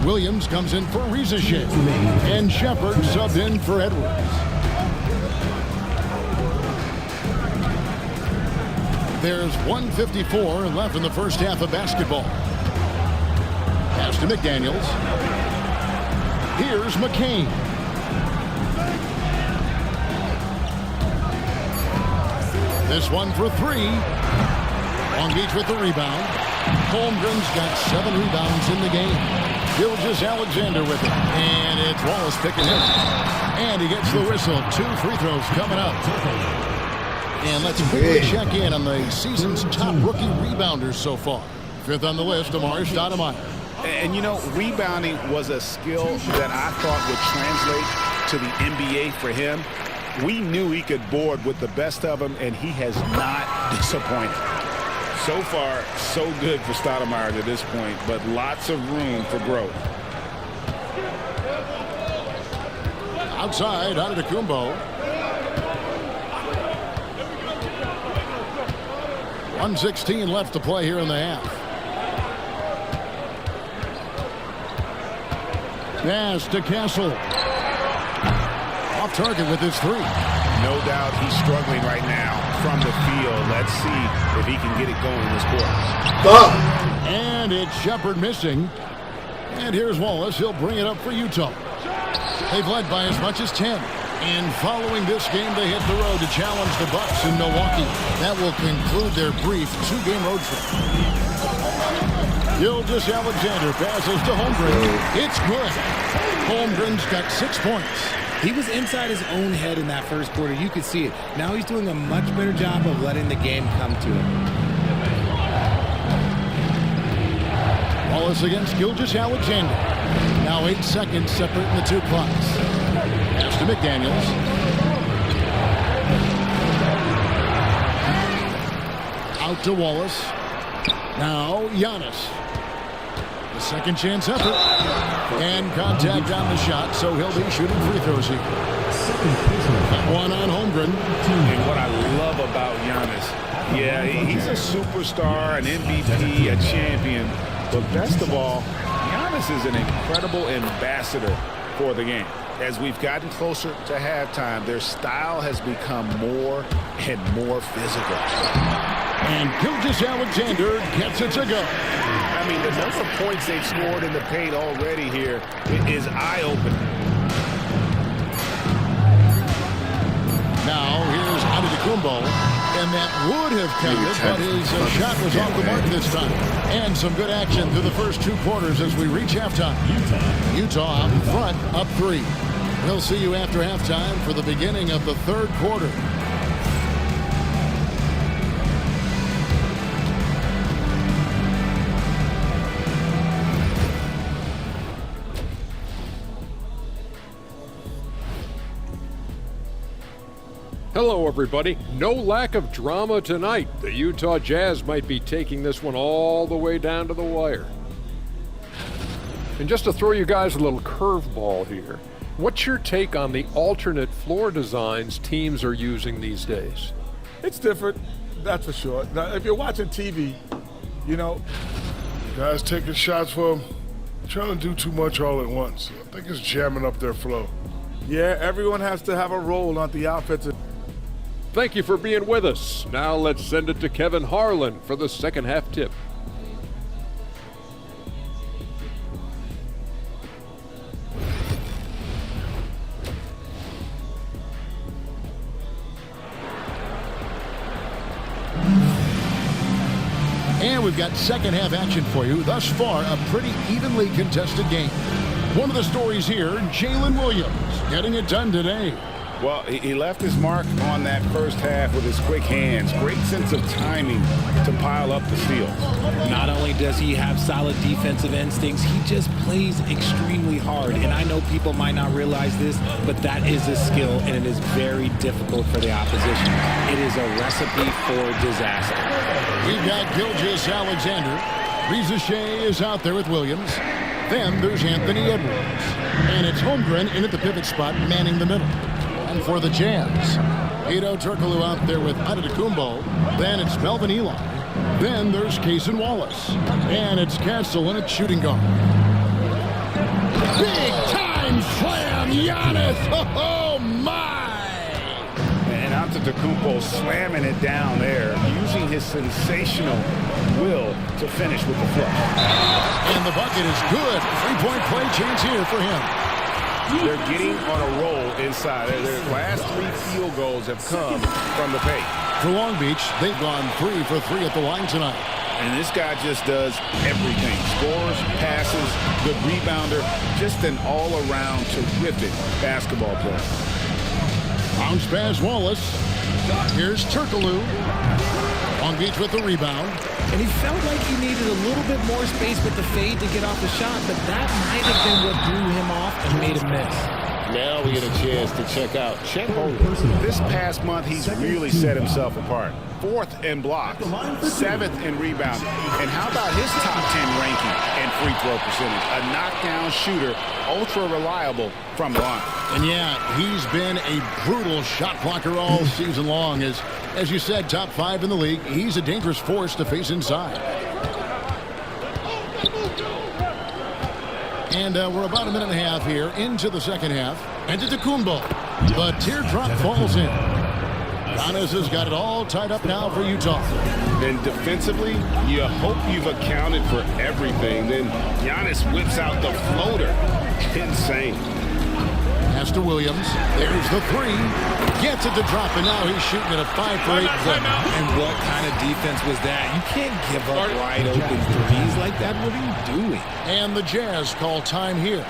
Williams comes in for Rizachet. And Shepard subbed in for Edwards. There's 1:54 left in the first half of basketball. Pass to McDaniels. Here's McCain. This one for 3. Long Beach with the rebound. Holmgren's got 7 rebounds in the game. Gilgeous-Alexander with it. And it's Wallace picking him. And he gets the whistle. 2 free throws coming up. And let's quickly check in on the season's top rookie rebounders so far. 5th on the list, Amari Stoudemire. And you know, rebounding was a skill that I thought would translate to the NBA for him. We knew he could board with the best of them, and he has not disappointed. So far, so good for Stoudemire to this point, but lots of room for growth. Outside, Antetokounmpo. 1:16 left to play here in the half. Pass to Castle. Off target with his 3. No doubt he's struggling right now from the field. Let's see if he can get it going in this quarter. And it's Shepard missing. And here's Wallace. He'll bring it up for Utah. They've led by as much as 10. And following this game, they hit the road to challenge the Bucks in Milwaukee. That will conclude their brief 2-game road trip. Gilgeous-Alexander passes to Holmgren. It's good. Holmgren's got 6 points. He was inside his own head in that first quarter. You could see it. Now he's doing a much better job of letting the game come to him. Wallace against Gilgeous-Alexander. Now 8 seconds separating the 2 clocks. Pass to McDaniels. Out to Wallace. Now Giannis. The second chance effort. And contact on the shot, so he'll be shooting free throws here. One on Holmgren. And what I love about Giannis, yeah, he's a superstar, an MVP, a champion. But best of all, Giannis is an incredible ambassador for the game. As we've gotten closer to halftime, their style has become more and more physical. And Gilgeous-Alexander gets it to go. I mean, the number of points they've scored in the paint already here is eye-opening. Now here's Antetokounmpo, and that would have counted, but his shot was off the mark this time. And some good action through the first 2 quarters as we reach halftime. Utah out in front, up 3. We'll see you after halftime for the beginning of the 3rd quarter. Hello, everybody. No lack of drama tonight. The Utah Jazz might be taking this one all the way down to the wire. And just to throw you guys a little curveball here, what's your take on the alternate floor designs teams are using these days? It's different, that's for sure. Now, if you're watching TV, you know, guys taking shots for trying to do too much all at once. I think it's jamming up their flow. yeah, everyone has to have a role on the offensive. Thank you for being with us. Now let's send it to Kevin Harlan for the second half tip. And we've got second half action for you. Thus far, a pretty evenly contested game. One of the stories here, Jalen Williams getting it done today. Well, he left his mark on that first half with his quick hands. Great sense of timing to pile up the steals. Not only does he have solid defensive instincts, he just plays extremely hard. And I know people might not realize this, but that is a skill, and it is very difficult for the opposition. It is a recipe for disaster. We've got Gilgeous Alexander. Reza Shea is out there with Williams. Then there's Anthony Edwards. And it's Holmgren in at the pivot spot, manning the middle. And for the Jazz, Hedo Turkoglu out there with Antetokounmpo. Then it's Melvin Eli. Then there's Cason Wallace. And it's Castle in at shooting guard. Big time slam, Giannis! Oh my! And Antetokounmpo slamming it down there, using his sensational will to finish with the flush. And the bucket is good. Three-point play chance here for him. They're getting on a roll inside. Their last 3 field goals have come from the paint. For Long Beach, they've gone 3 for 3 at the line tonight. And this guy just does everything. Scores, passes, good rebounder, just an all-around terrific basketball player. Bounce pass Wallace. Here's Turkoglu. Long Beach with the rebound. And he felt like he needed a little bit more space with the fade to get off the shot, but that might have been what threw him off and made him miss. Now we get a chance to check out Chet Holmgren. This past month, he's really set himself apart. 4th in blocks, 7th in rebounding. And how about his top 10 ranking and free throw percentage? A knockdown shooter, ultra reliable from the line. And yeah, he's been a brutal shot blocker all season long. As you said, top 5 in the league. He's a dangerous force to face inside. And we're about a minute and a half here into the second half. Antetokounmpo. The teardrop falls in. Giannis has got it all tied up now for Utah. And defensively, you hope you've accounted for everything. Then Giannis whips out the floater. Insane. Pass to Williams. There's the 3. Gets it to drop, and now he's shooting at a 5 for 8 clip. And what kind of defense was that? You can't give up wide open threes like that. What are you doing? And the Jazz call time here.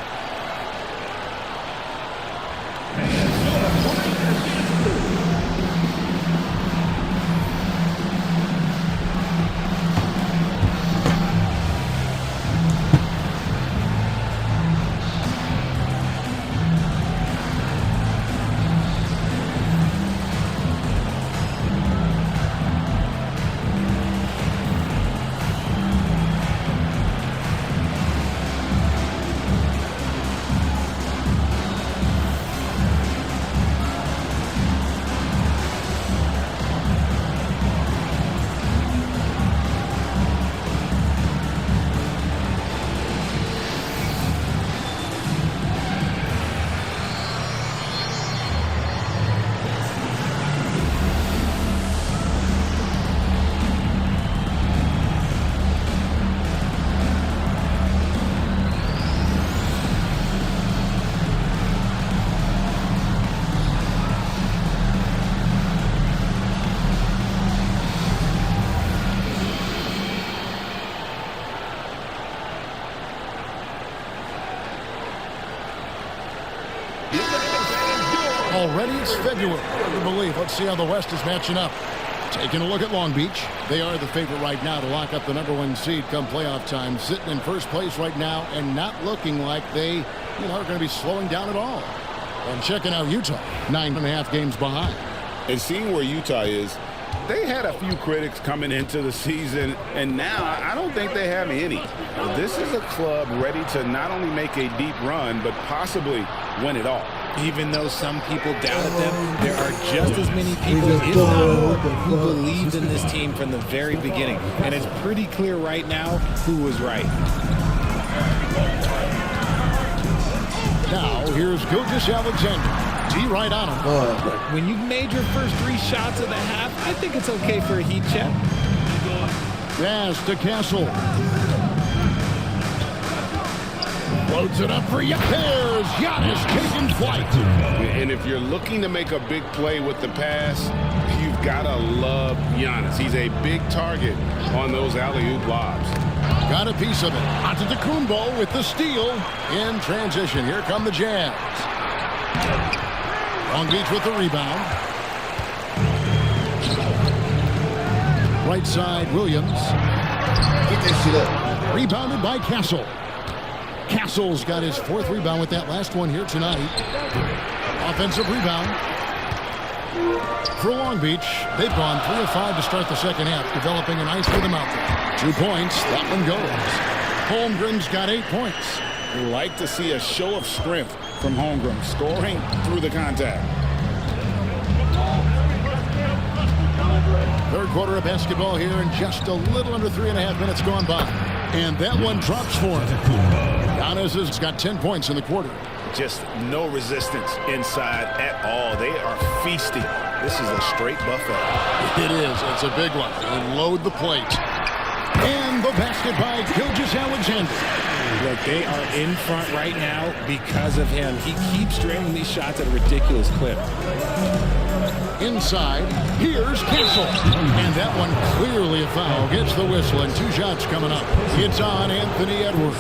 Already it's February. Hard to believe. Let's see how the West is matching up. Taking a look at Long Beach. They are the favorite right now to lock up the #1 seed come playoff time. Sitting in first place right now and not looking like they are going to be slowing down at all. And checking out Utah, 9.5 games behind. And seeing where Utah is, they had a few critics coming into the season, and now I don't think they have any. This is a club ready to not only make a deep run, but possibly win it all. Even though some people doubted them, there are just as many people, if not more, who believed in this team from the very beginning. And it's pretty clear right now who was right. Now, here's Gilgeous-Alexander. T right on him. When you've made your first 3 shots of the half, I think it's okay for a heat check. Pass to Castle. Loads it up for you. There's Giannis taking flight. And if you're looking to make a big play with the pass, you've got to love Giannis. He's a big target on those alley-oop lobs. Got a piece of it. Antetokounmpo with the steal. In transition, here come the Jazz. Long Beach with the rebound. Right side, Williams. Get that shit up. Rebounded by Castle. Castle's got his 4th rebound with that last one here tonight. Offensive rebound. For Long Beach, they've gone 3 of 5 to start the second half, developing a nice rhythm out there. 2 points, that one goes. Holmgren's got 8 points. We like to see a show of strength from Holmgren, scoring through the contact. Third quarter of basketball here, and just a little under 3.5 minutes gone by. And that one drops for him. Giannis has got 10 points in the quarter. Just no resistance inside at all. They are feasting. This is a straight buffet. It is. It's a big one. And load the plate. And the basket by Gilgeous-Alexander. Look, they are in front right now because of him. He keeps draining these shots at a ridiculous clip. Inside, here's Castle. And that one clearly a foul. Gets the whistle, and 2 shots coming up. It's on Anthony Edwards.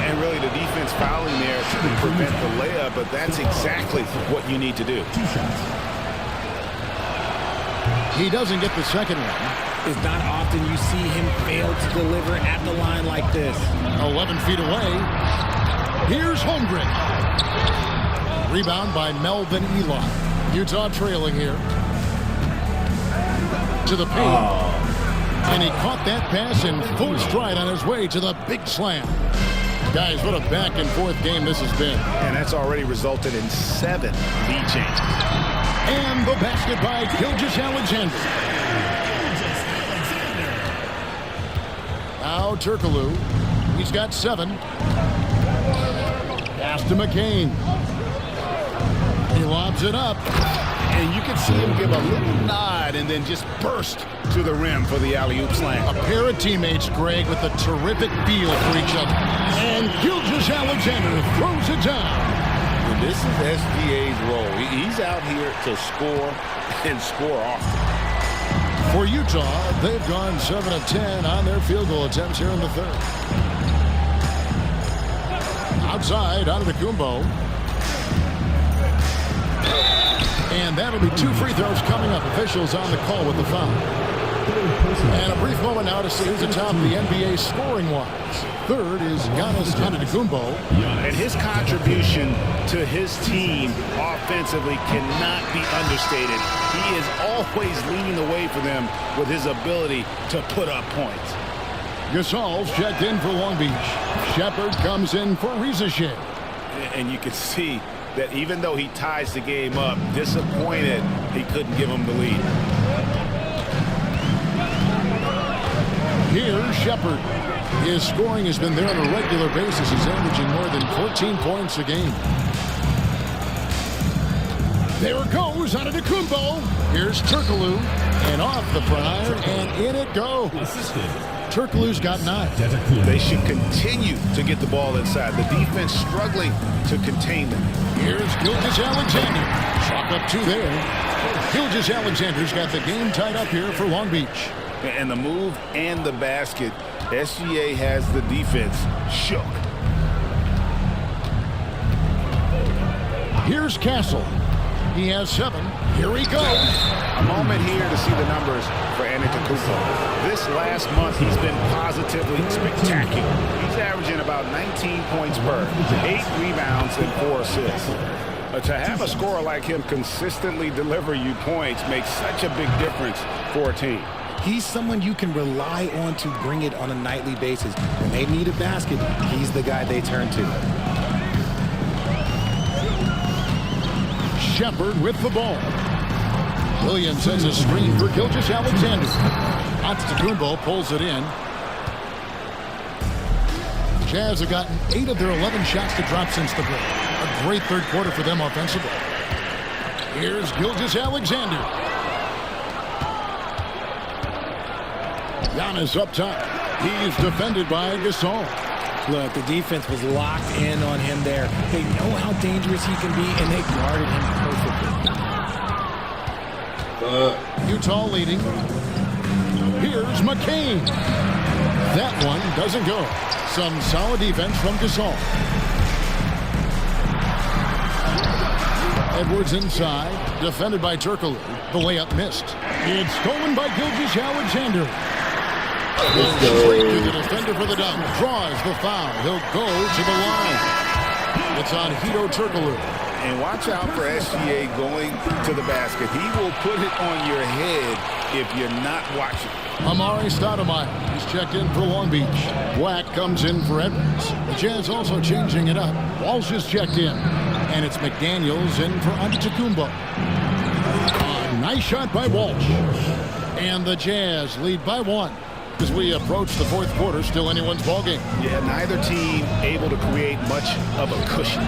And really the defense fouling there to prevent the layup, but that's exactly what you need to do. He doesn't get the second one. It's not often you see him fail to deliver at the line like this. 11 feet away. Here's Holmgren. Rebound by Melvin Eli. Utah trailing here. To the paint. And he caught that pass in full stride on his way to the big slam. Guys, what a back and forth game this has been. And that's already resulted in 7 lead changes. And the basket by Gilgeous-Alexander. Now Turkoglu. He's got 7. Pass to McCain. He lobs it up. And you can see him give a little nod and then just burst to the rim for the alley-oop slam. A pair of teammates, Greg, with a terrific feel for each other. And Gilgeous-Alexander throws it down. And this is SGA's role. He's out here to score and score often. For Utah, they've gone 7 of 10 on their field goal attempts here in the third. Outside, Antetokounmpo. And that'll be 2 free throws coming up. Officials on the call with the foul. And a brief moment now to see who's atop the NBA scoring-wise. Third is Giannis Antetokounmpo. And his contribution to his team offensively cannot be understated. He is always leading the way for them with his ability to put up points. Gasol's checked in for Long Beach. Shepard comes in for Rizachet. And you can see that even though he ties the game up, disappointed he couldn't give him the lead. Here's Shepard. His scoring has been there on a regular basis. He's averaging more than 14 points a game. There it goes, Antetokounmpo. Here's Turkoglu. And off the prior, and in it goes. Turkoglu's got 9. They should continue to get the ball inside. The defense struggling to contain them. Here's Gilgeous-Alexander. Chalk up 2 there. Gilgeous-Alexander's got the game tied up here for Long Beach. And the move and the basket, SGA has the defense shook. Here's Castle. He has 7. Here he goes. A moment here to see the numbers for Antetokounmpo. This last month, he's been positively spectacular. He's averaging about 19 points per, 8 rebounds, and 4 assists. To have a scorer like him consistently deliver you points makes such a big difference for a team. He's someone you can rely on to bring it on a nightly basis. When they need a basket, he's the guy they turn to. Shepard with the ball. Williams sends a screen for Gilgeous-Alexander. Antetokounmpo pulls it in. Jazz have gotten 8 of their 11 shots to drop since the break. A great third quarter for them offensively. Here's Gilgeous-Alexander. Giannis up top. He's defended by Gasol. Look, the defense was locked in on him there. They know how dangerous he can be, and they guarded him perfectly. Utah leading. Here's McCain. That one doesn't go. Some solid defense from Gasol. Edwards inside, defended by Turkoglu. The layup missed. It's stolen by Gilgeous-Alexander. Straight to the defender for the dunk. Draws the foul. He'll go to the line. It's on Turkoglu. And watch out for SGA going to the basket. He will put it on your head if you're not watching. Amari Stoudemire. He's checked in for Long Beach. Black comes in for Edwards. The Jazz also changing it up. Walsh is checked in. And it's McDaniels in for Antetokounmpo. A nice shot by Walsh. And the Jazz lead by 1. As we approach the fourth quarter, still anyone's ballgame. Yeah, neither team able to create much of a cushion.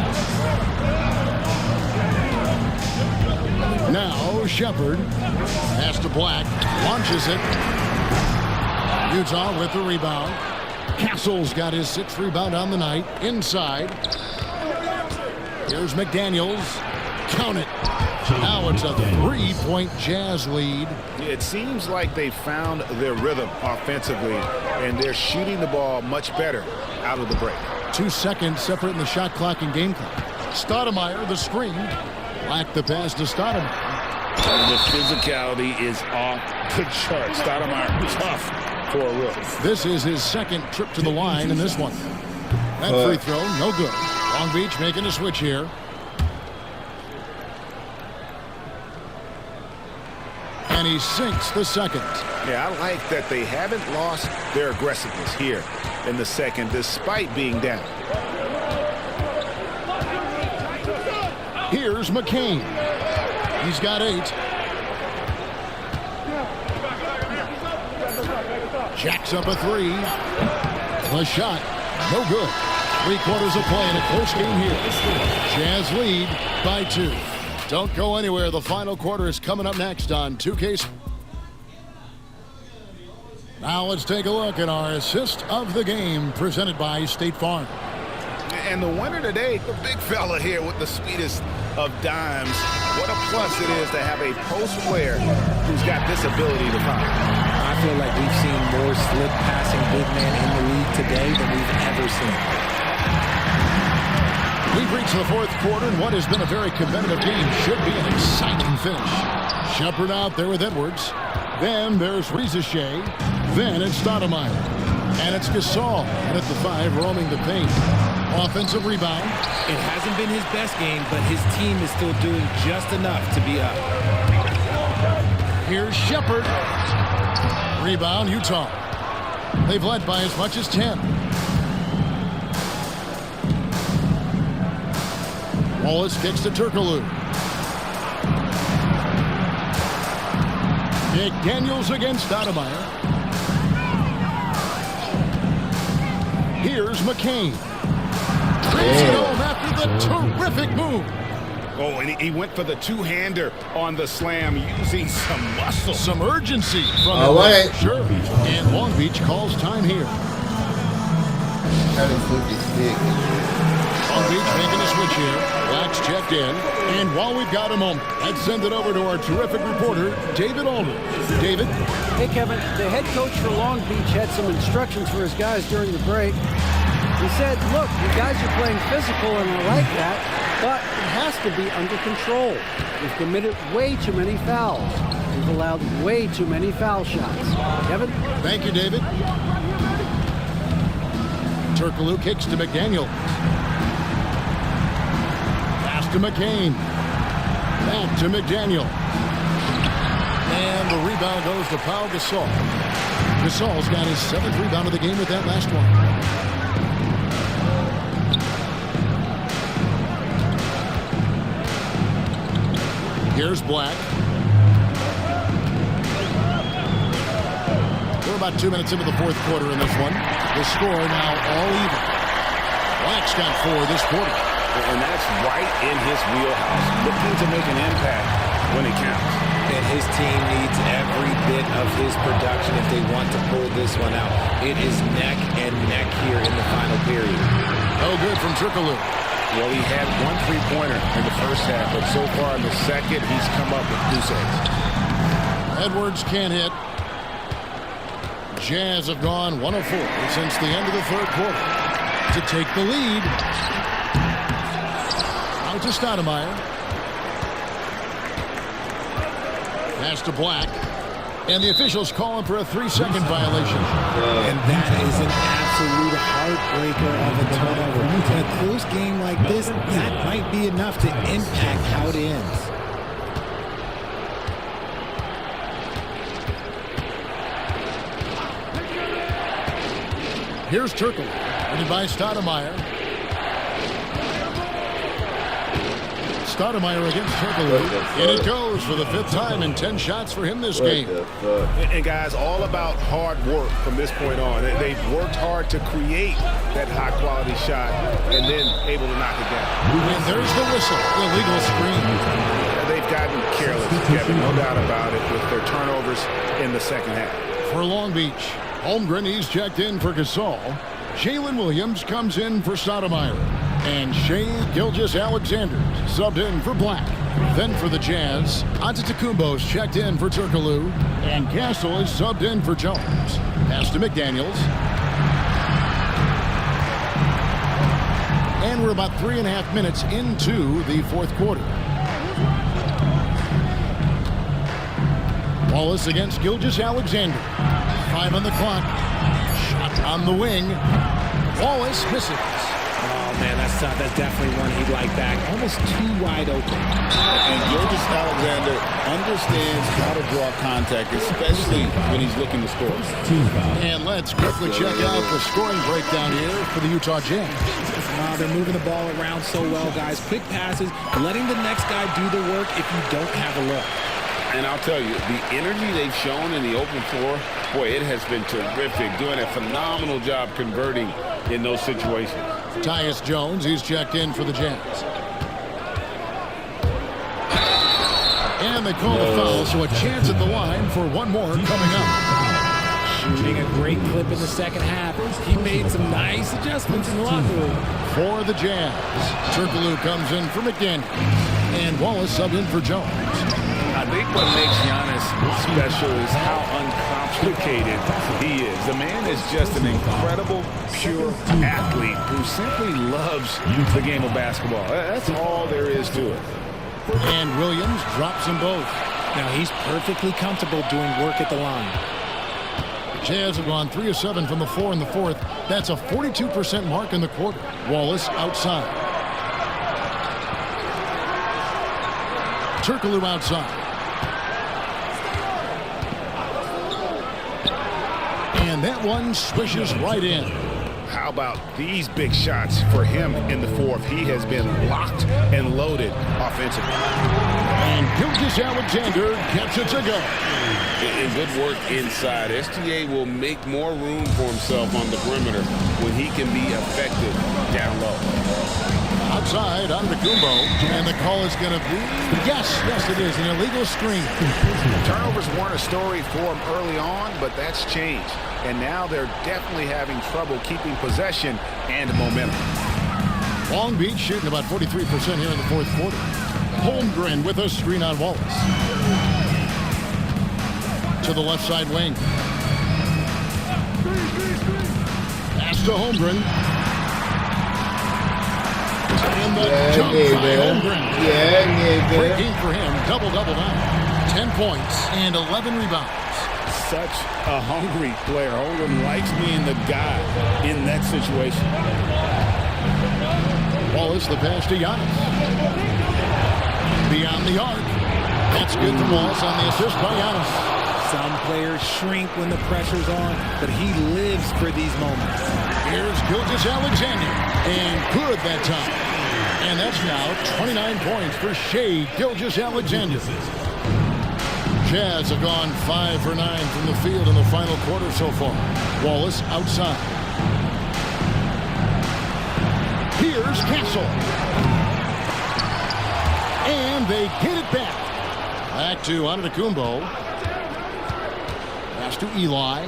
Now Shepard pass to Black, launches it. Utah with the rebound. Castle's got his 6th rebound on the night. Inside. Here's McDaniels. Count it. Now it's a 3-point Jazz lead. It seems like they found their rhythm offensively, and they're shooting the ball much better out of the break. 2 seconds separating the shot clock and game clock. Stoudemire, the screen. Black the pass to Stoudemire. The physicality is off the chart. Stoudemire tough for a rookie. This is his 2nd trip to the line in this one. That free throw, no good. Long Beach making a switch here. And he sinks the 2nd. Yeah, I like that they haven't lost their aggressiveness here in the 2nd, despite being down. Here's McCain. He's got 8. Jacks up a 3. The shot, no good. 3 quarters of play in a close game here. Jazz lead by 2. Don't go anywhere. The final quarter is coming up next on 2K. Now let's take a look at our assist of the game presented by State Farm. And the winner today, the big fella here with the sweetest of dimes. What a plus it is to have a post player who's got this ability to find. I feel like we've seen more slip passing big man in the league today than we've ever seen. We've reached the fourth quarter, and what has been a very competitive game should be an exciting finish. Shepard out there with Edwards. Then there's Rizachet. Then it's Stoudemire. And it's Gasol. And at the 5, roaming the paint. Offensive rebound. It hasn't been his best game, but his team is still doing just enough to be up. Here's Shepard. Rebound, Utah. They've led by as much as 10. Wallace kicks to Turkoglu. McDaniels against Stoudemire. Here's McCain. Brings it home after the terrific move. Oh, and he went for the two-hander on the slam using some muscle. Some urgency from All right. Sure. And Long Beach calls time here. Kind of flippy stick. Long Beach making a switch here. Black's checked in. And while we've got a moment, let's send it over to our terrific reporter, David Alder. David? Hey, Kevin, the head coach for Long Beach had some instructions for his guys during the break. He said, look, you guys are playing physical, and I like that, but it has to be under control. We've committed way too many fouls. We've allowed way too many foul shots. Kevin? Thank you, David. Turkoglu kicks to McDaniel. Pass to McCain. Back to McDaniel. And the rebound goes to Pau Gasol. Gasol's got his 7th rebound of the game with that last one. Here's Black. We're about 2 minutes into the 4th quarter in this one. The score now all even. Black's got 4 this quarter. And that's right in his wheelhouse. Looking to make an impact when it counts. And his team needs every bit of his production if they want to pull this one out. It is neck and neck here in the final period. No good from Turkoglu. Well, he had 1 3-pointer in the first half, but so far in the second, he's come up with 2 saves. Edwards can't hit. Jazz have gone 1 of 4 since the end of the 3rd quarter to take the lead. Out to Stoudemire. Pass to Black. And the officials call him for a 3-second violation. And that is an absolute heartbreaker of a turnover. In a close game like this, that might be enough to impact how it ends. Here's Turkoglu, running by Stoudemire. Stoudemire against Turkoglu. And it goes for the 5th time in 10 shots for him this game. And guys, all about hard work from this point on. They've worked hard to create that high-quality shot and then able to knock it down. And there's the whistle, illegal screen. They've gotten careless, Kevin, no doubt about it, with their turnovers in the second half. For Long Beach, Holmgren, he's checked in for Gasol. Jalen Williams comes in for Stoudemire. And Shea Gilgeous-Alexander subbed in for Black. Then for the Jazz, Antetokounmpo's checked in for Turkoglu. And Castle is subbed in for Jones. Pass to McDaniels. And we're about 3.5 minutes into the 4th quarter. Wallace against Gilgeous-Alexander. 5 on the clock. Shot on the wing. Wallace misses. Oh, man, that's tough. That's definitely one he'd like back. Almost too wide open. And Gilgeous-Alexander understands how to draw contact, especially when he's looking to score. And let's quickly check out the scoring breakdown here for the Utah Jazz. They're moving the ball around so well, guys. Quick passes, letting the next guy do the work if you don't have a look. And I'll tell you, the energy they've shown in the open floor, boy, it has been terrific. Doing a phenomenal job converting in those situations. Tyus Jones, he's checked in for the Jazz. And they call the foul, so a chance at the line for one more coming up. Shooting a great clip in the second half. He made some nice adjustments in the locker room. For the Jazz, Turkoglu comes in for McDaniel. And Wallace subbed in for Jones. I think what makes Giannis special is how uncomplicated he is. The man is just an incredible, pure athlete who simply loves the game of basketball. That's all there is to it. And Williams drops them both. Now he's perfectly comfortable doing work at the line. Jazz have gone 3 of 7 from the floor in the 4th. That's a 42% mark in the quarter. Wallace outside. Turkoglu outside. And that one swishes right in. How about these big shots for him in the 4th? He has been locked and loaded offensively. And Gilgeous-Alexander gets it to go. In good work inside. SGA will make more room for himself on the perimeter when he can be effective down low. Outside, Antetokounmpo, and the call is going to be, yes, it is, an illegal screen. Turnovers weren't a story for him early on, but that's changed. And now they're definitely having trouble keeping possession and momentum. Long Beach shooting about 43% here in the 4th quarter. Holmgren with a screen on Wallace. To the left side wing. Pass to Holmgren. And the jump by Holmgren. Great game for him. Double-double now. 10 points and 11 rebounds. Such a hungry player. Holmgren likes being the guy in that situation. Wallace, the pass to Giannis. Beyond the arc. That's good from Wallace on the assist by Giannis. Some players shrink when the pressure's on, but he lives for these moments. Here's Gilgeous-Alexander, and good that time. And that's now 29 points for Shai Gilgeous-Alexander. Jazz have gone 5 for 9 from the field in the final quarter so far. Wallace outside. Here's Castle. And they get it back. Back to Antetokounmpo. Pass to Eli.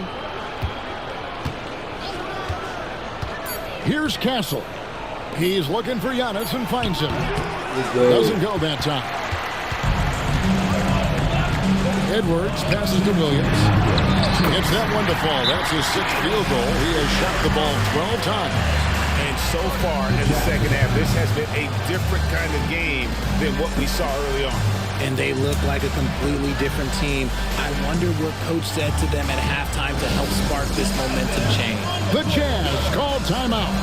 Here's Castle. He's looking for Giannis and finds him. Doesn't go that time. Edwards passes to Williams. Gets that one to fall. That's his 6th field goal. He has shot the ball 12 times. And so far in the second half, this has been a different kind of game than what we saw early on. And they look like a completely different team. I wonder what coach said to them at halftime to help spark this momentum change. The Jazz call timeout.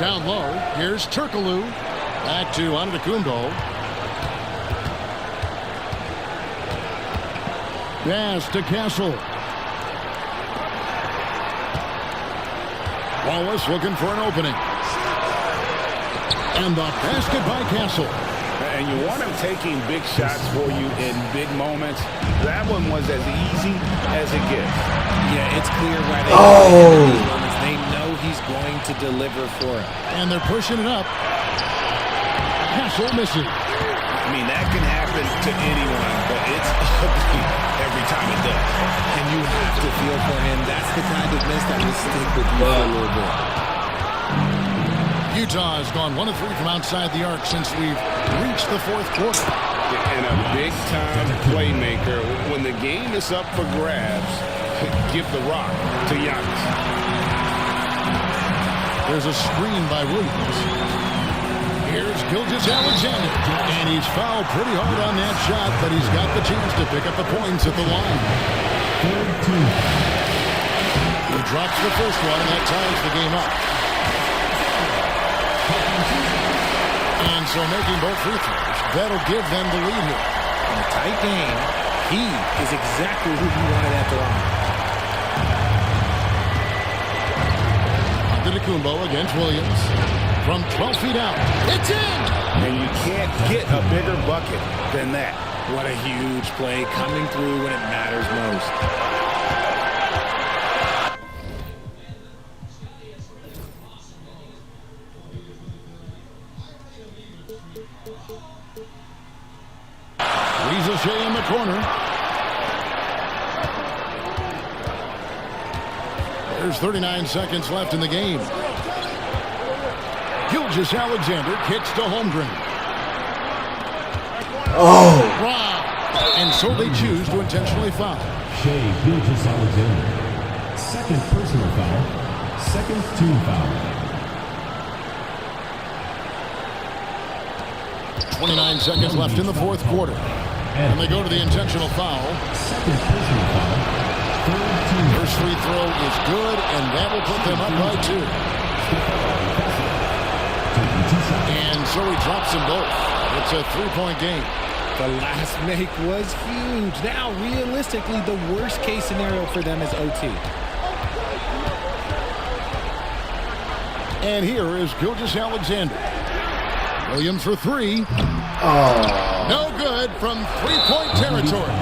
Down low, here's Turkoglu. Back to Antetokounmpo. Pass to Castle. Wallace looking for an opening. And the basket by Castle. And you want him taking big shots for you in big moments. That one was as easy as it gets. Yeah, it's clear why they play these moments. They know he's going to deliver for it. And they're pushing it up. Castle misses. I mean, that can happen to anyone, but it's ugly every time it does. And you have to feel for him. That's the kind of miss that will stick with you for a little bit. Utah has gone 1 of 3 from outside the arc since we've reached the 4th quarter. And a big-time playmaker. When the game is up for grabs, give the rock to Giannis. There's a screen by Williams. Here's Gilgeous-Alexander. And he's fouled pretty hard on that shot, but he's got the chance to pick up the points at the line. He drops the first one, and that ties the game up. And so making both free throws, that'll give them the lead here. In a tight game, he is exactly who you wanted at the line. Antetokounmpo against Williams. From 12 feet out. It's in! And you can't get a bigger bucket than that. What a huge play coming through when it matters most. Shai in the corner. There's 39 seconds left in the game. Gilgeous-Alexander kicks to Holmgren. Oh! Wow! And so they choose to intentionally foul. Shai Gilgeous-Alexander. Second personal foul. Second team foul. 29 seconds left in the 4th quarter. And they go to the intentional foul. Second personal foul. First free throw is good, and that will put them up by 2. And so he drops them both. It's a 3-point game. The last make was huge. Now, realistically, the worst case scenario for them is OT. And here is Gilgeous-Alexander. Williams for 3. Oh. No good from 3-point territory.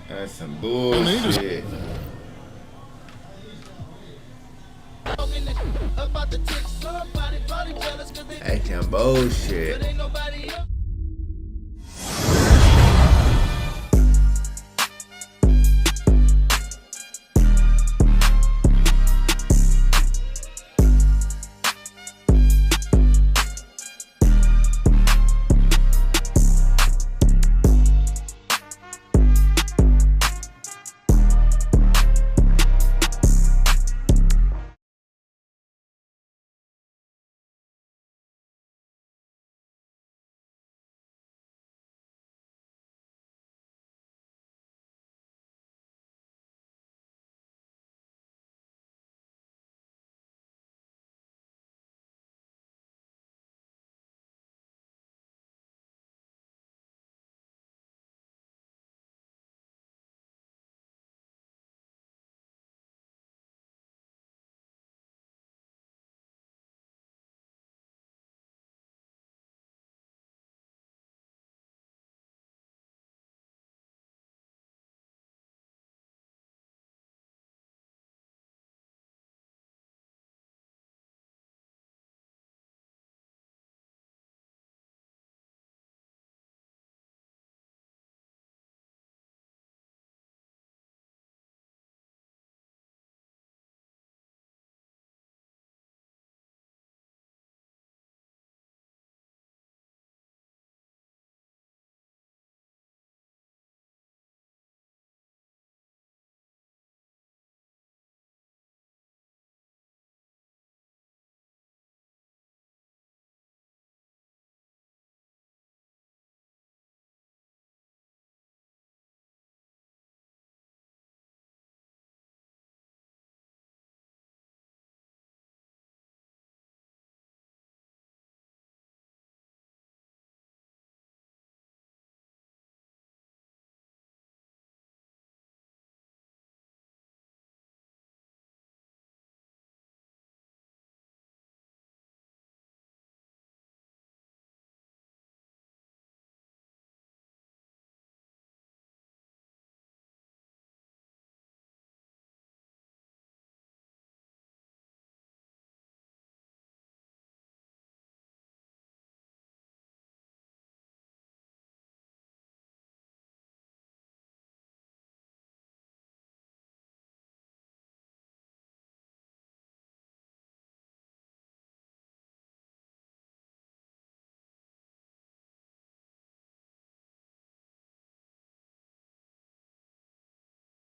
That's some bullshit. That's some bullshit.